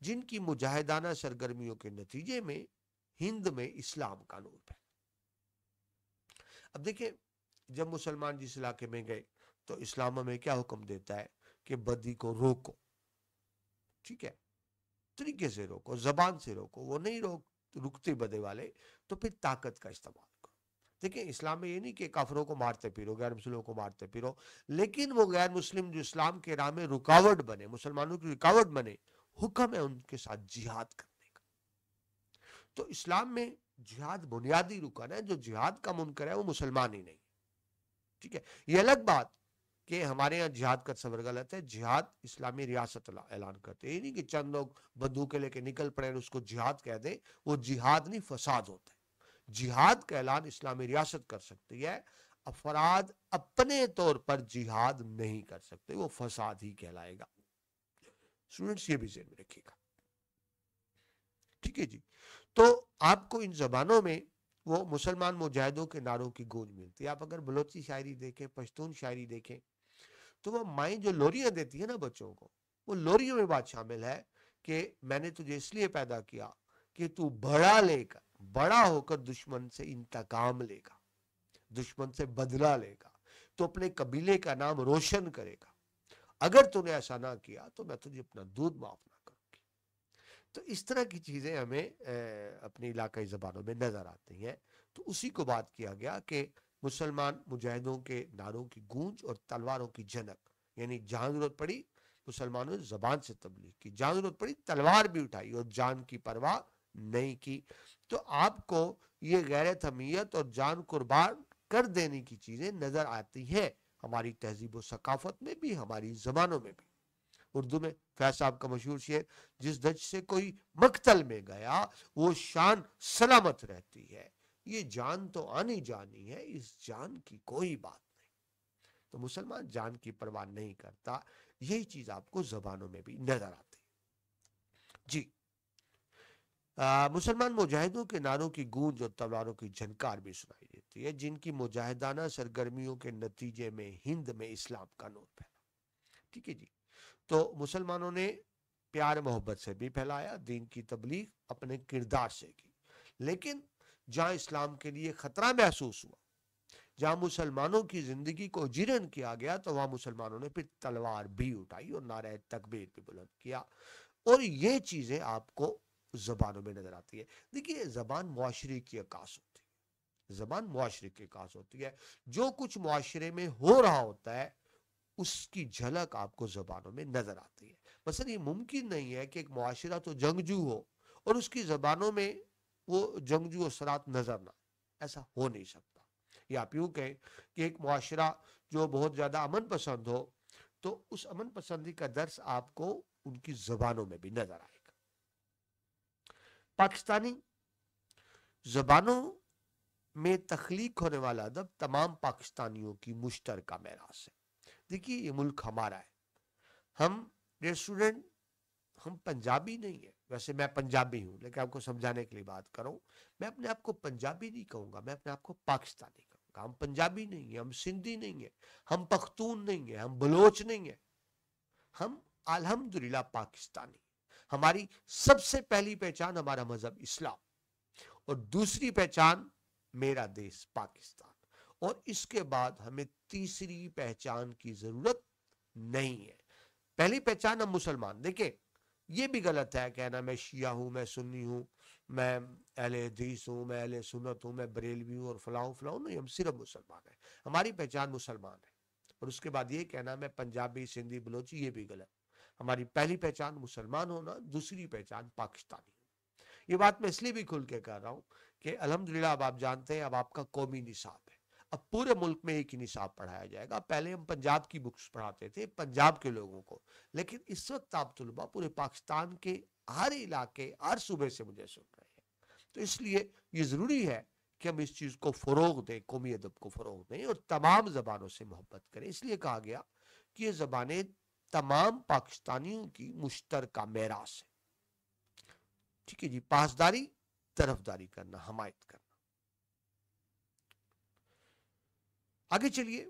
جن کی مجاہدانہ سرگرمیوں کے نتیجے میں ہند میں اسلام کا نور پھیلا. اب دیکھیں، جب مسلمان جس علاقے میں گئے تو اسلام ہمیں کیا حکم دیتا ہے کہ بدی کو روکو. ٹھیک ہے، طریقے سے روکو، زبان سے روکو. وہ نہیں رکتے بدے والے، تو پھر طاقت کا استعمال کرو. دیکھیں اسلام میں یہ نہیں کہ کافروں کو مارتے پھرو، غیر مسلموں کو مارتے پھرو، لیکن وہ غیر مسلم جو اسلام کے راہ میں رکاوٹ بنے، مسلمانوں کی رکاوٹ بنے، حکم ہے ان کے ساتھ جہاد کرنے کا. تو اسلام میں جہاد بنیادی رکن ہے. جو جہاد کا منکر ہے وہ مسلمان ہی نہیں. ٹھیک ہے، یہ الگ بات کہ ہمارے یہاں جہاد کا تصور غلط ہے. جہاد اسلامی ریاست اعلان کرتے ہیں، یہ نہیں کہ چند لوگ بندوقیں لے کے نکل پڑے اور اس کو جہاد کہہ دیں. وہ جہاد نہیں، فساد ہوتا ہے. جہاد کا اعلان اسلامی ریاست کر سکتی ہے، افراد اپنے طور پر جہاد نہیں کر سکتے، وہ فساد ہی کہلائے گا. اسٹوڈنٹس یہ بھی ذہن میں رکھیے گا. ٹھیک ہے جی. تو آپ کو ان زبانوں میں وہ مسلمان مجاہدوں کے نعروں کی گونج ملتی ہے. آپ اگر بلوچی شاعری دیکھیں، پشتون شاعری دیکھیں، تو وہ مائیں جو لوریاں دیتی ہیں نا بچوں کو، وہ لوریوں میں بات شامل ہے کہ میں نے تجھے اس لیے پیدا کیا کہ تو بڑا ہو کر دشمن سے انتقام لے گا، دشمن سے بدلہ لے گا، تو اپنے قبیلے کا نام روشن کرے گا. اگر تو نے ایسا نہ کیا تو میں تجھے اپنا دودھ معاف نہ کروں گی. تو اس طرح کی چیزیں ہمیں اپنی علاقائی زبانوں میں نظر آتی ہیں. تو اسی کو بات کیا گیا کہ مسلمان مجاہدوں کے نعروں کی گونج اور تلواروں کی جھنک، یعنی جہاں ضرورت پڑی مسلمانوں نے زبان سے تبلیغ کی، جہاں ضرورت پڑی تلوار بھی اٹھائی اور جان کی پرواہ نہیں کی. تو آپ کو یہ غیرت، حمیت اور جان قربان کر دینے کی چیزیں نظر آتی ہیں ہماری تہذیب و ثقافت میں بھی، ہماری زبانوں میں بھی. اردو میں فیض صاحب کا مشہور شعر، جس دج سے کوئی مقتل میں گیا وہ شان سلامت رہتی ہے، یہ جان تو آنی جانی ہے، اس جان کی کوئی بات نہیں. تو مسلمان جان کی پرواہ نہیں کرتا. یہی چیز آپ کو زبانوں میں بھی نظر آتی. جی، مسلمان مجاہدوں کے نعروں کی گونج اور تلواروں کی جھنکار بھی سنائی دیتی ہے، جن کی مجاہدانہ سرگرمیوں کے نتیجے میں ہند میں اسلام کا نور پھیلا. ٹھیک ہے جی. تو مسلمانوں نے پیار محبت سے بھی پھیلایا، دین کی تبلیغ اپنے کردار سے کی. لیکن جہاں اسلام کے لیے خطرہ محسوس ہوا، جہاں مسلمانوں کی زندگی کو جیرن کیا گیا، تو وہاں مسلمانوں نے پھر تلوار بھی اٹھائی اور نعرہ تکبیر بھی بلند کیا. اور یہ چیزیں آپ کو زبانوں میں نظر آتی ہے. دیکھیے زبان معاشرے کی عکاس ہوتی ہے، زبان معاشرے کی عکاس ہوتی ہے. جو کچھ معاشرے میں ہو رہا ہوتا ہے اس کی جھلک آپ کو زبانوں میں نظر آتی ہے. مثلا یہ ممکن نہیں ہے کہ ایک معاشرہ تو جنگجو ہو اور اس کی زبانوں میں وہ جنگجو اثرات نظر نہ، ایسا ہو نہیں سکتا. یا آپ یوں کہیں کہ ایک معاشرہ جو بہت زیادہ امن پسند ہو، تو اس امن پسندی کا درس آپ کو ان کی زبانوں میں بھی نظر آئے گا. پاکستانی زبانوں میں تخلیق ہونے والا ادب تمام پاکستانیوں کی مشترکہ میراث ہے. دیکھیے یہ ملک ہمارا ہے. ہم اسٹوڈنٹ، ہم پنجابی نہیں ہیں. ویسے میں پنجابی ہوں، لیکن آپ کو سمجھانے کے لیے بات کروں، میں اپنے آپ کو پنجابی نہیں کہوں گا، میں اپنے آپ کو پاکستانی کہوں گا. ہم پنجابی نہیں ہیں، ہم سندھی نہیں ہیں، ہم پختون نہیں ہیں، ہم بلوچ نہیں ہیں. ہم الحمدللہ پاکستانی. ہماری سب سے پہلی پہچان ہمارا مذہب اسلام، اور دوسری پہچان میرا دیش پاکستان، اور اس کے بعد ہمیں تیسری پہچان کی ضرورت نہیں ہے. پہلی پہچان ہم مسلمان. دیکھیں یہ بھی غلط ہے کہنا میں شیعہ ہوں، میں سنی ہوں، میں اہل حدیث ہوں، میں اہل سنت ہوں، میں بریلوی ہوں اور فلاں فلاں. نہیں، ہم صرف مسلمان ہیں. ہماری پہچان مسلمان ہے. اور اس کے بعد یہ کہنا میں پنجابی، سندھی، بلوچی، یہ بھی غلط. ہماری پہلی پہچان مسلمان ہونا، دوسری پہچان پاکستانی. یہ بات میں اس لیے بھی کھل کے کہہ رہا ہوں کہ الحمدللہ اب آپ جانتے ہیں اب آپ کا قومی نصاب ہے. اب پورے ملک میں ایک ہی نصاب پڑھایا جائے گا. پہلے ہم پنجاب کی بکس پڑھاتے تھے پنجاب کے لوگوں کو، لیکن اس وقت آپ طلباء پورے پاکستان کے ہر علاقے، ہر صوبے سے مجھے سن رہے ہیں. تو اس لیے یہ ضروری ہے کہ ہم اس چیز کو فروغ دیں، قومی ادب کو فروغ دیں اور تمام زبانوں سے محبت کریں. اس لیے کہا گیا کہ یہ زبانیں تمام پاکستانیوں کی مشترکہ میراث ہے. ٹھیک ہے جی. پاسداری، طرفداری کرنا، حمایت کرنا. آگے چلیے،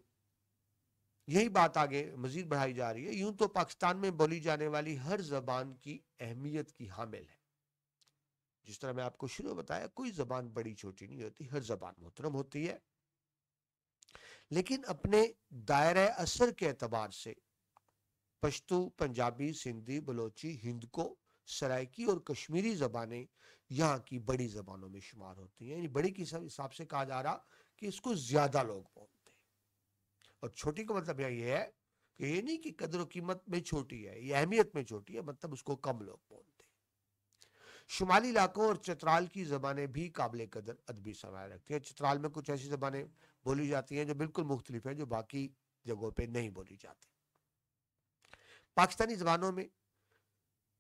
یہی بات آگے مزید بڑھائی جا رہی ہے. یوں تو پاکستان میں بولی جانے والی ہر زبان کی اہمیت کی حامل ہے. جس طرح میں آپ کو شروع بتایا کوئی زبان بڑی چھوٹی نہیں ہوتی، ہر زبان محترم ہوتی ہے. لیکن اپنے دائرہ اثر کے اعتبار سے پشتو، پنجابی، سندھی، بلوچی، ہندکو، سرائکی اور کشمیری زبانیں یہاں کی بڑی زبانوں میں شمار ہوتی ہیں. یعنی بڑی کے حساب سے کہا جا رہا کہ اس کو زیادہ لوگ بولتے ہیں. اور چھوٹی کا مطلب یہ ہے کہ یہ نہیں کہ قدر و قیمت میں چھوٹی ہے، یہ اہمیت میں چھوٹی ہے، مطلب اس کو کم لوگ بولتے ہیں. شمالی علاقوں اور چترال کی زبانیں بھی قابل قدر ادبی سرمایہ رکھتی ہیں. چترال میں کچھ ایسی زبانیں بولی جاتی ہیں جو بالکل مختلف ہیں، جو باقی جگہوں پہ نہیں بولی جاتی. پاکستانی زبانوں میں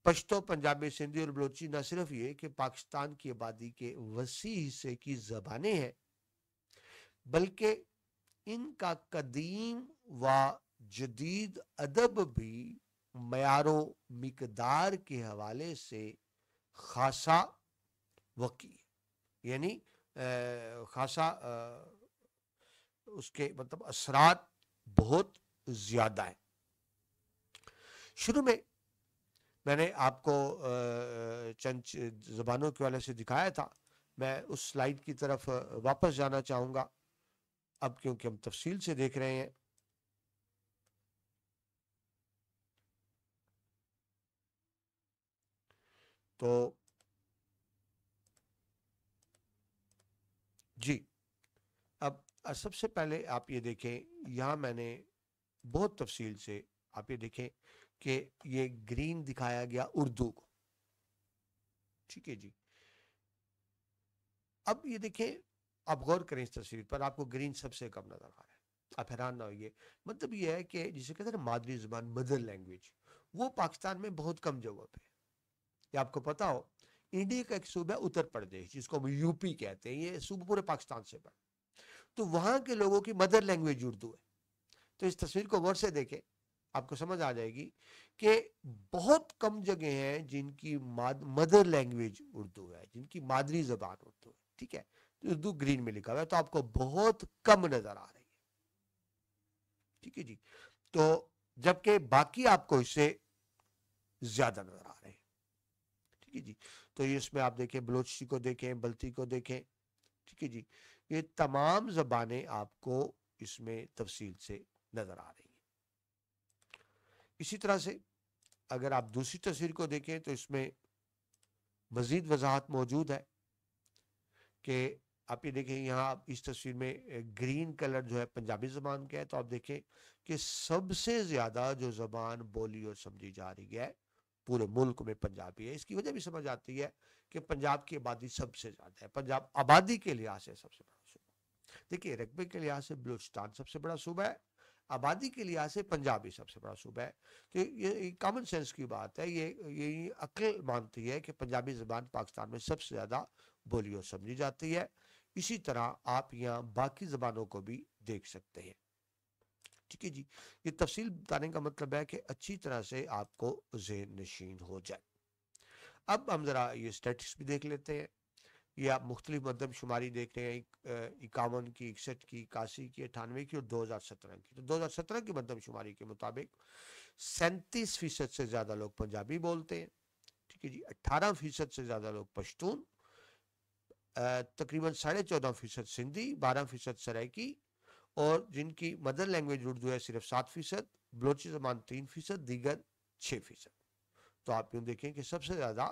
پشتو، پنجابی، سندھی اور بلوچی نہ صرف یہ کہ پاکستان کی آبادی کے وسیع حصے کی زبانیں ہیں، بلکہ ان کا قدیم و جدید ادب بھی معیار و مقدار کے حوالے سے خاصا وقی ہے. یعنی خاصا اس کے مطلب اثرات بہت زیادہ ہیں. شروع میں نے آپ کو چند زبانوں کے حوالے سے دکھایا تھا. میں اس سلائیڈ کی طرف واپس جانا چاہوں گا اب، کیونکہ ہم تفصیل سے دیکھ رہے ہیں. تو جی، اب سب سے پہلے آپ یہ دیکھیں، یہاں میں نے بہت تفصیل سے آپ یہ دیکھیں کہ یہ گرین دکھایا گیا اردو کو. ٹھیک ہے جی. اب یہ دیکھیں، آپ غور کریں اس تصویر پر، آپ کو گرین سب سے کم نظر آ رہا ہے. آپ حیران نہ ہوئیے. مطلب یہ ہے کہ جسے کہتے ہیں مادری زبان، مدر لینگویج، وہ پاکستان میں بہت کم جگہوں پہ. یہ آپ کو پتا ہو، انڈیا کا ایک صوبہ ہے اتر پردیش، جس کو ہم یو پی کہتے ہیں. یہ صوبہ پورے پاکستان سے بڑا، تو وہاں کے لوگوں کی مدر لینگویج اردو ہے. تو اس تصویر کو غور سے دیکھیں، آپ کو سمجھ آ جائے گی کہ بہت کم جگہ ہیں جن کی مدر لینگویج اردو ہے، جن کی مادری زبان اردو ہے. ٹھیک ہے، اردو گرین میں لکھا ہوا ہے، تو آپ کو بہت کم نظر آ رہی ہے. ٹھیک ہے جی. تو جبکہ باقی آپ کو اس سے زیادہ نظر آ رہے ہیں. ٹھیک ہے جی. تو اس میں آپ دیکھیں، بلوچی کو دیکھیں، بلتی کو دیکھیں. ٹھیک ہے جی. یہ تمام زبانیں آپ کو اس میں تفصیل سے نظر آ رہی ہیں. اسی طرح سے اگر آپ دوسری تصویر کو دیکھیں تو اس میں مزید وضاحت موجود ہے کہ آپ یہ دیکھیں، یہاں اس تصویر میں گرین کلر جو ہے پنجابی زبان کا ہے. تو آپ دیکھیں کہ سب سے زیادہ جو زبان بولی اور سمجھی جا رہی ہے پورے ملک میں پنجابی ہے. اس کی وجہ بھی سمجھ آتی ہے کہ پنجاب کی آبادی سب سے زیادہ ہے. پنجاب آبادی کے لحاظ سے سب سے بڑا صوبہ. دیکھیے، رقبے کے لحاظ سے بلوچستان سب سے بڑا صوبہ ہے، آبادی کے لحاظ سے پنجاب ہی سب سے بڑا صوبہ ہے. تو یہ کامن سینس کی بات ہے، یہ عقل مانتی ہے کہ پنجابی زبان پاکستان میں سب سے زیادہ بولی اور سمجھی جاتی ہے. اسی طرح آپ یہاں باقی زبانوں کو بھی دیکھ سکتے ہیں. ٹھیک ہے جی. یہ تفصیل بتانے کا مطلب ہے کہ اچھی طرح سے آپ کو ذہن نشین ہو جائے. اب ہم ذرا یہ اسٹیٹس بھی دیکھ لیتے ہیں. یہ آپ مختلف مردم شماری دیکھ رہے ہیں، 51 کی، 61 کی، 81 کی، 98 کی اور 2017 کی. تو 2017 کی مردم شماری کے مطابق 37% سے زیادہ لوگ پنجابی بولتے ہیں. ٹھیک ہے جی. 18% سے زیادہ لوگ پشتون، تقریباً 14.5% سندھی، 12% سرائکی، اور جن کی مدر لینگویج اردو ہے صرف 7%، بلوچی زبان 3%، دیگر 6%. تو آپ یوں دیکھیں کہ سب سے زیادہ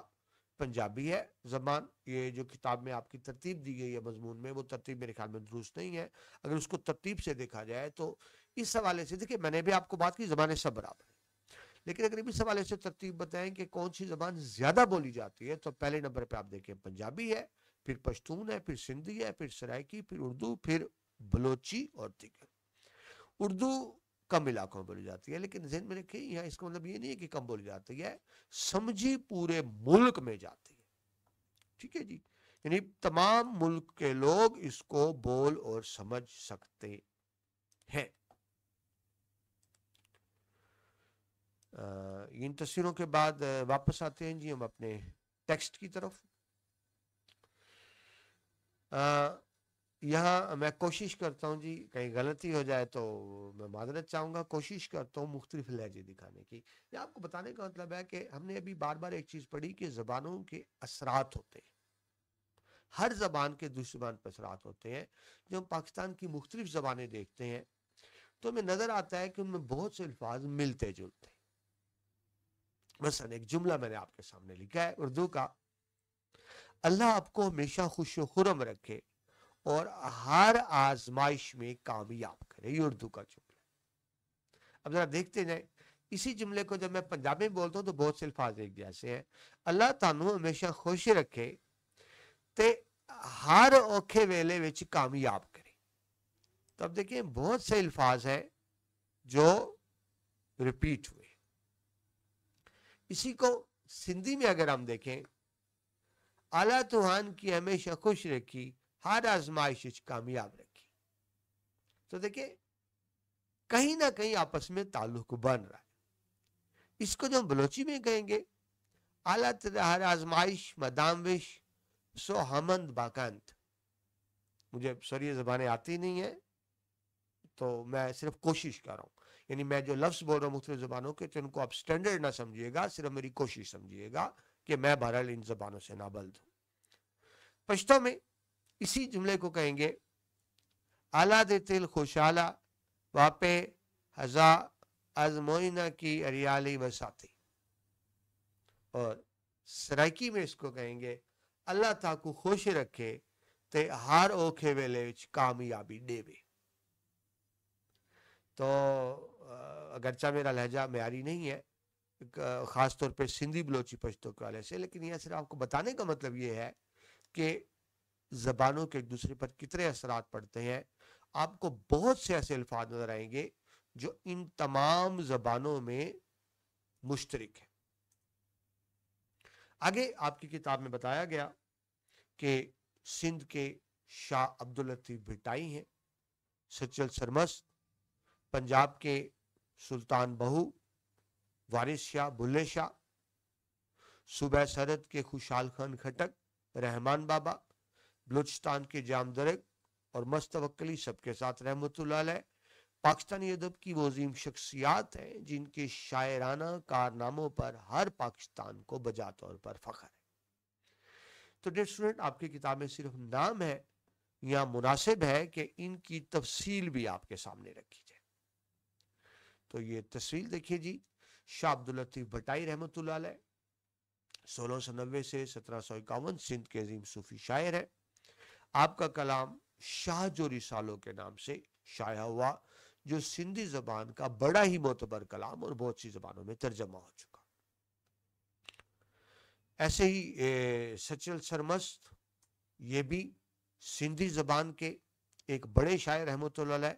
پنجابی ہے زبان. یہ جو کتاب میں آپ کی ترتیب دی گئی ہے مضمون میں، وہ ترتیب میرے خیال میں درست نہیں ہے. اگر اس کو ترتیب سے دیکھا جائے تو اس حوالے سے دیکھیں، میں نے بھی آپ کو بات کی زبانیں سب برابر ہیں، لیکن اگر اس حوالے سے ترتیب بتائیں کہ کون سی زبان زیادہ بولی جاتی ہے، تو پہلے نمبر پہ آپ دیکھیں پنجابی ہے، پھر پشتون ہے، پھر سندھی ہے، پھر سرائکی، پھر اردو، پھر بلوچی اور دیگر. اردو کم علاقوں میں بولی جاتی ہے، لیکن ذہن میں رکھیں یہاں اس کا مطلب یہ نہیں ہے کہ کم بولی جاتی ہے، سمجھی پورے ملک میں جاتی ہے. ٹھیک ہے جی، یعنی تمام ملک کے لوگ اس کو بول اور سمجھ سکتے ہیں. ان تصویروں کے بعد واپس آتے ہیں جی ہم اپنے ٹیکسٹ کی طرف. یہاں میں کوشش کرتا ہوں جی، کہیں غلطی ہو جائے تو میں معذرت چاہوں گا. کوشش کرتا ہوں مختلف لہجے دکھانے کی. یہ آپ کو بتانے کا مطلب ہے کہ ہم نے ابھی بار بار ایک چیز پڑھی کہ زبانوں کے اثرات ہوتے ہیں. ہر زبان کے دوسری زبان پر اثرات ہوتے ہیں. جب ہم پاکستان کی مختلف زبانیں دیکھتے ہیں تو ہمیں نظر آتا ہے کہ ان میں بہت سے الفاظ ملتے جلتے ہیں. مثلا ایک جملہ میں نے آپ کے سامنے لکھا ہے اردو کا: اللہ آپ کو ہمیشہ خوش و خرم رکھے اور ہر آزمائش میں کامیاب کرے. یہ اردو کا جملہ. اب ذرا دیکھتے جائیں اسی جملے کو جب میں پنجابی میں بولتا ہوں تو بہت سے الفاظ ایک جیسے ہیں. اللہ تانوں ہمیشہ خوش رکھے تے ہر اوکھے ویلے وچ کامیاب کرے. تو اب دیکھیں بہت سے الفاظ ہیں جو ریپیٹ ہوئے. اسی کو سندھی میں اگر ہم دیکھیں: اعلیٰ توحان کی ہمیشہ خوش رکھی، ہر آزمائش کامیاب رکھی. تو دیکھیں کہیں نہ کہیں آپس میں تعلق بن رہا ہے. اس کو جو ہم بلوچی میں کہیں گے: اعلیٰ ہر آزمائش مداموش سو حمد باکند. مجھے سوری زبانیں آتی نہیں ہیں تو میں صرف کوشش کر رہا ہوں. یعنی میں جو لفظ بول رہا ہوں مختلف زبانوں کے تو ان کو آپ سٹینڈرڈ نہ سمجھیے گا، صرف میری کوشش سمجھیے گا کہ میں بہرحال ان زبانوں سے نابلد ہوں. پشتو میں اسی جملے کو کہیں گے: اعلیٰ دے تل خوشحالہ واپے ہزا از موئنہ کی اریالی وساتی. اور سرائکی میں اس کو کہیں گے: اللہ تعالیٰ کو خوش رکھے تے ہر اوکھے ویلے وچ کامیابی دے وے. تو اگرچہ میرا لہجہ معیاری نہیں ہے خاص طور پہ سندھی بلوچی پشتو کے والے سے، لیکن یہ صرف آپ کو بتانے کا مطلب یہ ہے کہ زبانوں کے ایک دوسرے پر کتنے اثرات پڑتے ہیں. آپ کو بہت سے ایسے الفاظ نظر آئیں گے جو ان تمام زبانوں میں مشترک ہیں. آگے آپ کی کتاب میں بتایا گیا کہ سندھ کے شاہ عبداللطیف بھٹائی ہیں، سچل سرمست. پنجاب کے سلطان بہو وارث شاہ بلے شاہ. صوبہ سرحد کے خوشحال خان کھٹک رحمان بابا. بلوچستان کے جام درگ اور مستوکلی سب کے ساتھ رحمت اللہ علیہ. پاکستانی ادب کی وہ عظیم شخصیات ہیں جن کے شاعرانہ کارناموں پر ہر پاکستان کو بجا طور پر فخر ہے. تو ڈیئر اسٹوڈنٹ، آپ کی کتاب میں صرف نام ہے، یا مناسب ہے کہ ان کی تفصیل بھی آپ کے سامنے رکھی جائے. تو یہ تصویر دیکھیے جی، شاہ عبداللطیف بھٹائی رحمت اللہ علیہ 1690 سے 1751 سندھ کے عظیم صوفی شاعر ہے. آپ کا کلام شاہ جو رسالوں کے نام سے شائع ہوا، جو سندھی زبان کا بڑا ہی معتبر کلام اور بہت سی زبانوں میں ترجمہ ہو چکا. ایسے ہی سچل سرمست، یہ بھی سندھی زبان کے ایک بڑے شاعر رحمت اللہ علیہ.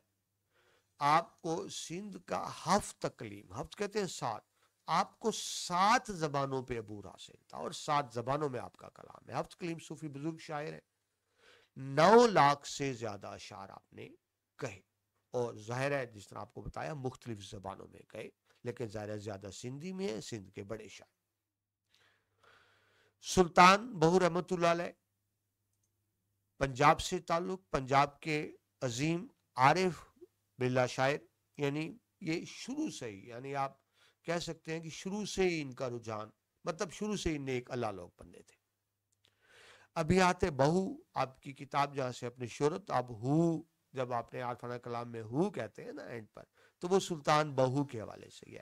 آپ کو سندھ کا ہفت کلیم، ہفت کہتے ہیں 7، آپ کو 7 زبانوں پہ عبور حاصل تھا اور 7 زبانوں میں آپ کا کلام ہے. ہفت کلیم صوفی بزرگ شاعر ہے. 9 لاکھ سے زیادہ اشعار آپ نے کہے، اور ظاہر ہے جس طرح آپ کو بتایا مختلف زبانوں میں کہے، لیکن ظاہر ہے زیادہ سندھی میں ہے، سندھ کے بڑے شاعر. سلطان بہو رحمت اللہ علیہ، پنجاب سے تعلق، پنجاب کے عظیم عارف باللہ شاعر. یعنی یہ شروع سے ہی، یعنی آپ کہہ سکتے ہیں کہ شروع سے ہی ان کا رجحان، مطلب شروع سے ہی نیک اللہ لوگ بندے تھے. ابیات بہو آپ کی کتاب جہاں سے اپنی شہرت، آپ ہو جب آپ نے عارفانہ کلام میں ہو کہتے ہیں نا اینڈ پر، تو وہ سلطان بہو کے حوالے سے ہی ہے.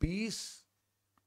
20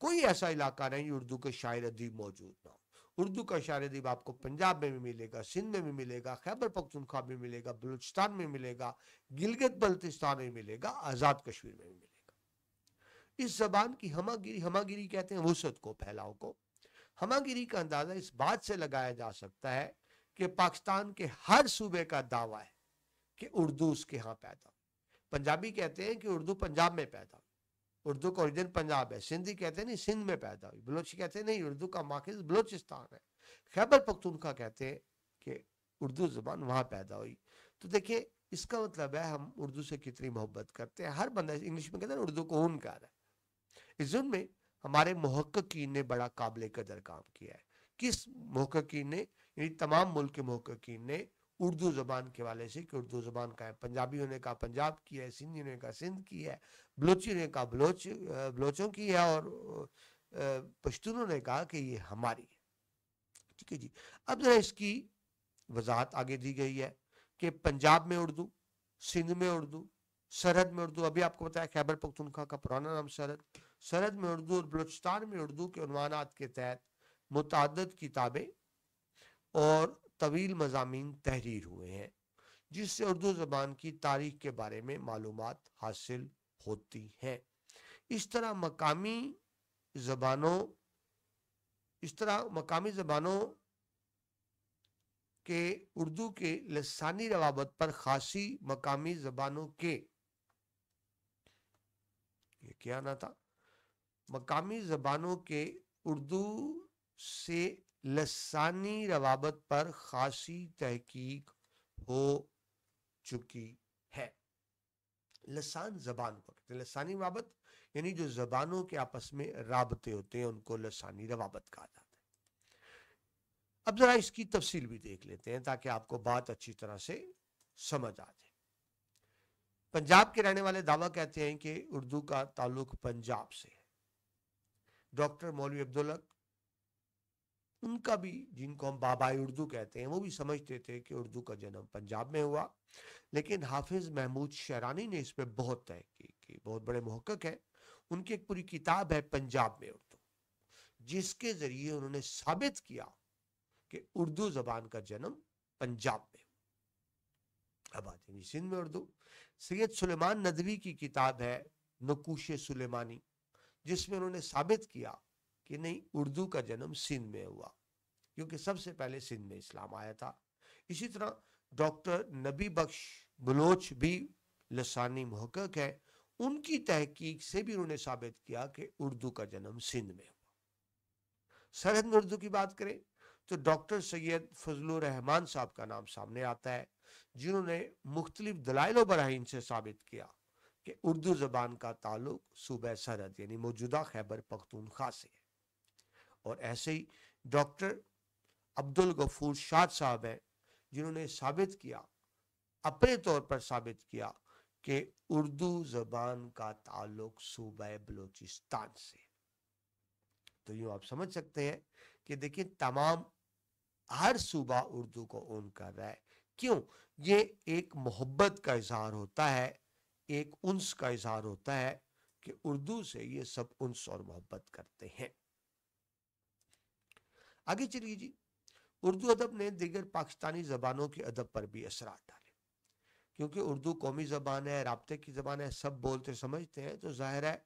کوئی ایسا علاقہ نہیں اردو کے شاعر ادیب موجود نہ ہو۔ اردو کا شاعر ادیب آپ کو پنجاب میں بھی ملے گا، سندھ میں بھی ملے گا، خیبر پختونخوا میں ملے گا، بلوچستان میں ملے گا، گلگت بلتستان میں ملے گا، آزاد کشمیر میں بھی ملے گا۔ اس زبان کی ہمہ گیری کہتے ہیں وسعت کو، پھیلاؤ کو۔ ہمہ گیری کا اندازہ اس بات سے لگایا جا سکتا ہے کہ پاکستان کے ہر صوبے کا دعویٰ ہے کہ اردو اس کے ہاں پیدا ہوئی۔ پنجابی کہتے ہیں کہ اردو پنجاب میں پیدا ہوئی، اردو کا اوریجن پنجاب ہے۔ سندھی کہتے ہیں نہیں سندھ میں پیدا ہوئی۔ بلوچی کہتے ہیں نہیں اردو کا ماخذ بلوچستان ہے۔ خیبر پختونخوا کہتے ہیں کہ اردو زبان وہاں پیدا ہوئی۔ تو دیکھیں اس کا مطلب ہے ہم اردو سے کتنی محبت کرتے ہیں۔ ہر بندہ انگلش میں کہتا ہے اردو کو اون کر ہے۔ اس ضمن میں ہمارے محققین نے بڑا قابل قدر کام کیا ہے۔ کس محققین نے؟ یعنی تمام ملک کے محققین نے اردو زبان کے والے سے کہ اردو زبان کا ہے، پنجابیوں نے کہا پنجاب کی ہے، سندھیوں نے کہا سندھ کی ہے، بلوچیوں نے کہا بلوچوں کی ہے، اور پشتونوں نے کہا کہ یہ ہماری ہے۔ ٹھیک ہے جی۔ اب ذرا اس کی وضاحت آگے دی گئی ہے کہ پنجاب میں اردو، سندھ میں اردو، سرحد میں اردو، ابھی آپ کو بتایا خیبر پختونخوا کا پرانا نام سرحد میں اردو اور بلوچستان میں اردو کے عنوانات کے تحت متعدد کتابیں اور طویل مضامین تحریر ہوئے ہیں، جس سے اردو زبان کی تاریخ کے بارے میں معلومات حاصل ہوتی ہیں۔ اس طرح مقامی زبانوں کے اردو کے لسانی روابط پر خاصی مقامی زبانوں کے یہ کیا نہ تھا مقامی زبانوں کے اردو سے لسانی روابط پر خاصی تحقیق ہو چکی ہے۔ لسان زبان کو کہتے ہیں، لسانی روابط یعنی جو زبانوں کے آپس میں رابطے ہوتے ہیں ان کو لسانی روابط کہا جاتا ہے۔ اب ذرا اس کی تفصیل بھی دیکھ لیتے ہیں تاکہ آپ کو بات اچھی طرح سے سمجھ آ جائے۔ پنجاب کے رہنے والے دعویٰ کہتے ہیں کہ اردو کا تعلق پنجاب سے ہے۔ ڈاکٹر مولوی عبدالحق ان کا بھی، جن کو ہم بابائے اردو کہتے ہیں، وہ بھی سمجھتے تھے کہ اردو کا جنم پنجاب میں ہوا، لیکن حافظ محمود شعرانی نے اس پہ بہت تحقیق کی، بہت بڑے محقق ہیں، ان کی ایک پوری کتاب ہے پنجاب میں اردو، جس کے ذریعے انہوں نے ثابت کیا کہ اردو زبان کا جنم پنجاب میں۔ اب آتے ہیں سندھ میں اردو۔ سید سلیمان ندوی کی کتاب ہے نقوش سلیمانی، جس میں انہوں نے ثابت کیا کہ نہیں اردو کا جنم سندھ میں ہوا، کیونکہ سب سے پہلے سندھ میں اسلام آیا تھا۔ اسی طرح ڈاکٹر نبی بخش بلوچ بھی لسانی محقق ہے، ان کی تحقیق سے بھی انہوں نے ثابت کیا کہ اردو کا جنم سندھ میں ہوا۔ سرحد میں اردو کی بات کریں تو ڈاکٹر سید فضل الرحمان صاحب کا نام سامنے آتا ہے، جنہوں نے مختلف دلائل و براہین سے ثابت کیا کہ اردو زبان کا تعلق صوبہ سرحد یعنی موجودہ خیبر پختونخوا سے ہے۔ اور ایسے ہی ڈاکٹر عبدالغفور شاد صاحب ہیں، جنہوں نے ثابت کیا، اپنے طور پر ثابت کیا کہ اردو زبان کا تعلق صوبہ بلوچستان سے۔ تو یوں آپ سمجھ سکتے ہیں کہ دیکھیں تمام ہر صوبہ اردو کو اون کر رہا ہے۔ کیوں؟ یہ ایک محبت کا اظہار ہوتا ہے، ایک انس کا اظہار ہوتا ہے کہ اردو سے یہ سب انس اور محبت کرتے ہیں۔ آگے چلیے جی۔ اردو ادب نے دیگر پاکستانی زبانوں کے ادب پر بھی اثرات ڈالے، کیونکہ اردو قومی زبان ہے، رابطے کی زبان ہے، سب بولتے سمجھتے ہیں، تو ظاہر ہے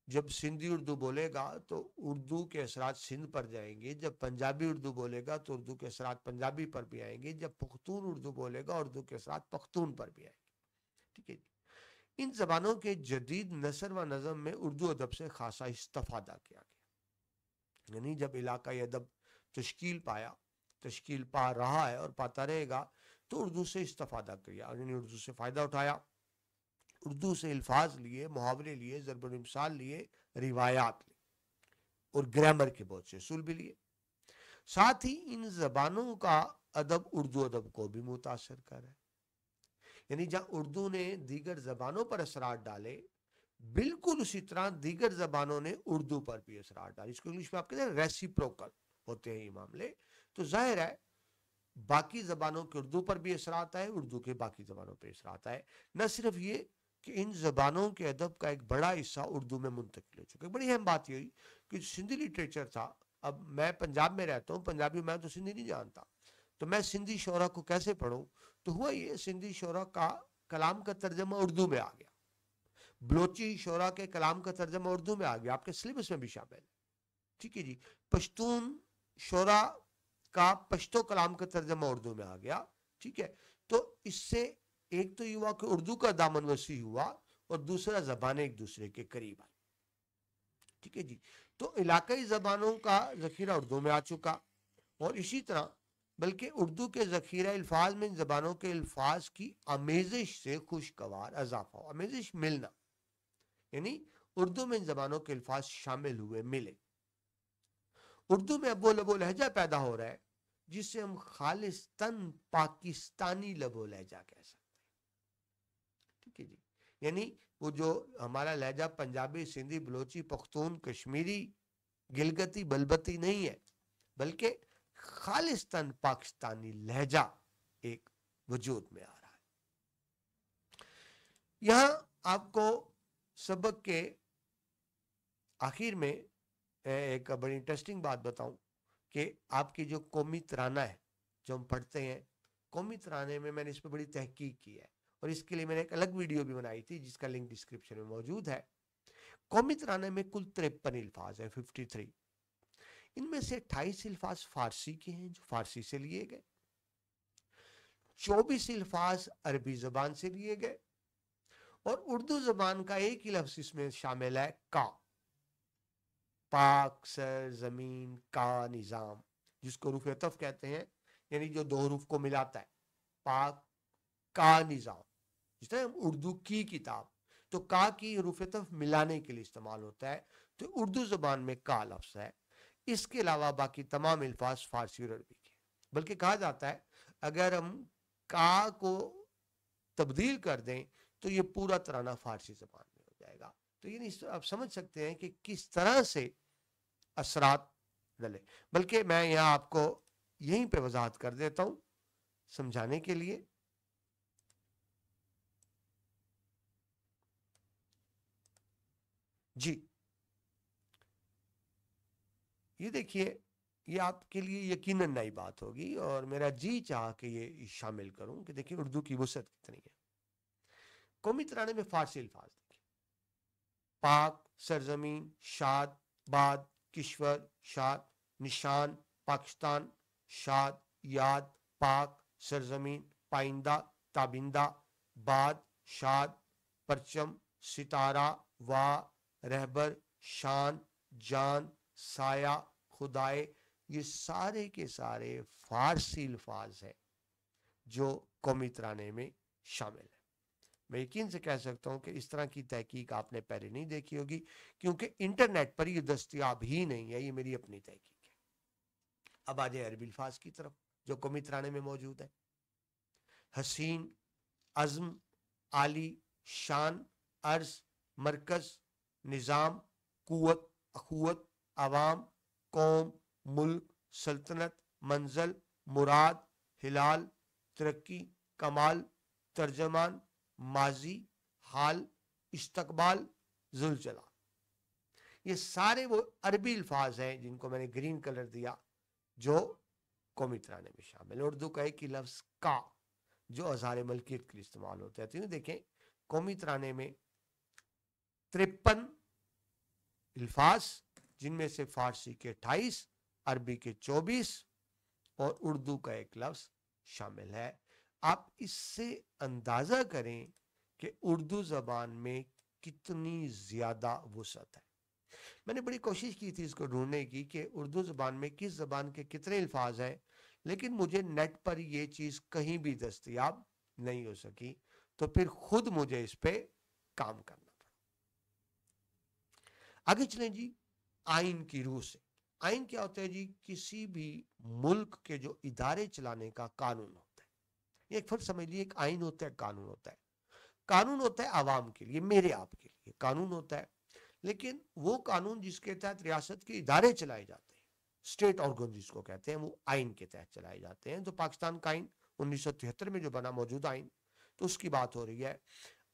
جب سندھی اردو بولے گا تو اردو کے اثرات سندھ پر جائیں گے، جب پنجابی اردو بولے گا تو اردو کے اثرات پنجابی پر بھی آئیں گے، جب پختون اردو بولے گا اردو کے اثرات پختون پر بھی آئیں گے۔ ٹھیک ہے جی۔ ان زبانوں کے جدید نثر و نظم میں اردو ادب سے خاصا استفادہ کیا گیا، یعنی جب علاقائی ادب تشکیل پا رہا ہے اور پاتا رہے گا تو اردو سے استفادہ کیا، یعنی اردو سے فائدہ اٹھایا، اردو سے الفاظ لیے، محاورے لیے، ضرب الامثال لیے، روایات لیے، اور گرامر کے بہت سے اصول بھی لیے۔ ساتھ ہی ان زبانوں کا ادب اردو ادب کو بھی متاثر کر ہے، یعنی جہاں اردو نے دیگر زبانوں پر اثرات ڈالے، بالکل اسی طرح دیگر زبانوں نے اردو پر بھی اثرات ڈالے۔ اس کو انگلش میں آپ کہتے ہیں ریسیپروکل ہوتے ہیں یہ معاملے۔ تو ظاہر ہے باقی زبانوں کے اردو پر بھی اثر آتا ہے، اردو کے باقی زبانوں پر اثر آتا ہے۔ نہ صرف یہ کہ ان زبانوں کے ادب کا ایک بڑا حصہ اردو میں منتقل ہو چکا ہے. بڑی اہم بات یہ ہوئی کہ سندھی لٹریچر تھا. اب میں پنجاب میں رہتا ہوں, پنجابی میں تو سندھی نہیں جانتا, تو میں سندھی شعرا کو کیسے پڑھوں؟ تو ہوا یہ, سندھی شعرا کا کلام کا ترجمہ اردو میں آ گیا, بلوچی شعرا کے کلام کا ترجمہ اردو میں آ گیا, آپ کے سلیبس میں بھی شامل ہے. ٹھیک ہے جی. پشتون شعرا کا پشتو کلام کا ترجمہ اردو میں آ گیا. ٹھیک ہے. تو اس سے ایک تو یہ ہوا کہ اردو کا دامن وسیع ہوا, اور دوسرا زبانیں ایک دوسرے کے قریب آئی. ٹھیک ہے جی. تو علاقائی زبانوں کا ذخیرہ اردو میں آ چکا, اور اسی طرح بلکہ اردو کے ذخیرہ الفاظ میں ان زبانوں کے الفاظ کی آمیزش سے خوشگوار اضافہ ہو. آمیزش ملنا, یعنی اردو میں ان زبانوں کے الفاظ شامل ہوئے, ملے. اردو میں اب وہ لب و لہجہ پیدا ہو رہا ہے جس سے ہم خالصتاً پاکستانی لب و لہجہ کہہ سکتے ہیں. ٹھیک ہے جی. یعنی وہ جو ہمارا لہجہ پنجابی, سندھی, بلوچی, پختون, کشمیری, گلگتی, بلبتی نہیں ہے, بلکہ خالصتاً پاکستانی لہجہ ایک وجود میں آ رہا ہے. یہاں آپ کو سبق کے آخر میں ایک بڑی انٹرسٹنگ بات بتاؤں کہ آپ کی جو قومی ترانہ ہے جو ہم پڑھتے ہیں, قومی ترانے میں میں نے اس پہ بڑی تحقیق کی ہے, اور اس کے لیے میں نے ایک الگ ویڈیو بھی بنائی تھی جس کا لنک ڈسکرپشن میں موجود ہے. قومی ترانے میں کل 53 الفاظ ہیں, 53. ان میں سے 28 الفاظ فارسی کے ہیں جو فارسی سے لیے گئے, 24 الفاظ عربی زبان سے لیے گئے, اور اردو زبان کا ایک ہی لفظ اس میں شامل ہے, کا. پاک سر زمین کا نظام, جس کو حروف عطف کہتے ہیں, یعنی جو دو حروف کو ملاتا ہے, پاک کا نظام. جس طرح اردو کی کتاب, تو کا کی حروف عطف ملانے کے لیے استعمال ہوتا ہے, تو اردو زبان میں کا لفظ ہے. اس کے علاوہ باقی تمام الفاظ فارسی اور عربی کے. بلکہ کہا جاتا ہے اگر ہم کا کو تبدیل کر دیں تو یہ پورا ترانہ فارسی زبان میں ہو جائے گا. تو یہ آپ سمجھ سکتے ہیں کہ کس طرح سے اثرات ڈلے. بلکہ میں یہاں آپ کو یہیں پہ وضاحت کر دیتا ہوں سمجھانے کے لیے. جی, یہ دیکھیے, یہ آپ کے لیے یقیناً نئی بات ہوگی, اور میرا جی چاہ کہ یہ شامل کروں کہ دیکھیے اردو کی وسعت کتنی ہے. قومی ترانے میں فارسی الفاظ دیکھیں, پاک, سرزمین, شاد, باد, کشور, شاد, نشان, پاکستان, شاد, یاد, پاک, سرزمین, پائندہ, تابندہ, باد, شاد, پرچم, ستارہ, وا, رہبر, شان, جان, سایہ, خدائے. یہ سارے کے سارے فارسی الفاظ ہیں جو قومی ترانے میں شامل ہیں. میں یقین سے کہہ سکتا ہوں کہ اس طرح کی تحقیق آپ نے پہلے نہیں دیکھی ہوگی, کیونکہ انٹرنیٹ پر یہ دستیاب ہی نہیں ہے. یہ میری اپنی تحقیق ہے. اب آ جائے عربی الفاظ کی طرف جو قومی ترانے میں موجود ہے. حسین, عزم, عالی, شان, عرض, مرکز, نظام, قوت, اخوت, عوام, قوم, ملک, سلطنت, منزل, مراد, ہلال, ترقی, کمال, ترجمان, ماضی, حال, استقبال, زلزلہ. یہ سارے وہ عربی الفاظ ہیں جن کو میں نے گرین کلر دیا جو قومی ترانے میں شامل ہے. اردو کا ایک ہی لفظ کا جو اظہار ملکیت کے لیے استعمال ہوتا ہے. تو دیکھیں قومی ترانے میں 53 الفاظ, جن میں سے فارسی کے 28, عربی کے 24 اور اردو کا ایک لفظ شامل ہے. آپ اس سے اندازہ کریں کہ اردو زبان میں کتنی زیادہ وسعت ہے. میں نے بڑی کوشش کی تھی اس کو ڈھونڈنے کی کہ اردو زبان میں کس زبان کے کتنے الفاظ ہیں, لیکن مجھے نیٹ پر یہ چیز کہیں بھی دستیاب نہیں ہو سکی. تو پھر خود مجھے اس پہ کام کرنا پڑا. آگے چلیں جی, آئین کی روح سے. آئین کیا ہوتا ہے جی؟ کسی بھی ملک کے جو ادارے چلانے کا قانون ہوتا ہے. یہ ایک فرق سمجھ لیے, ایک آئین ہوتا ہے, قانون ہوتا ہے. قانون ہوتا ہے عوام کے لیے, میرے آپ کے لیے قانون ہوتا ہے. لیکن وہ قانون جس کے تحت ریاست کے ادارے چلائے جاتے ہیں, اسٹیٹ آرگن جس کو کہتے ہیں, وہ آئین کے تحت چلائے جاتے ہیں. تو پاکستان کا آئین 1973 میں جو بنا موجودہ آئین, تو اس کی بات ہو رہی ہے.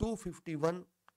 251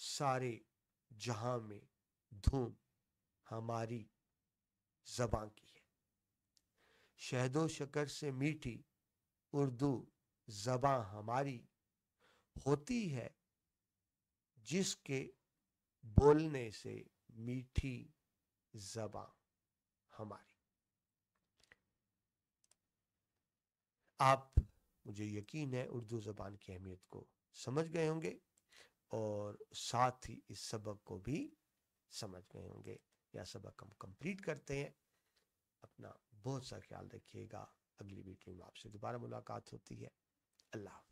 سارے جہاں میں دھوم ہماری زباں کی ہے. شہد و شکر سے میٹھی اردو زباں ہماری ہوتی ہے، جس کے بولنے سے میٹھی زباں ہماری. آپ، مجھے یقین ہے، اردو زبان کی اہمیت کو سمجھ گئے ہوں گے اور ساتھ ہی اس سبق کو بھی سمجھ گئے ہوں گے. یا سبق ہم کمپلیٹ کرتے ہیں. اپنا بہت سا خیال رکھیے گا. اگلی ویڈیو میں آپ سے دوبارہ ملاقات ہوتی ہے. اللہ حافظ.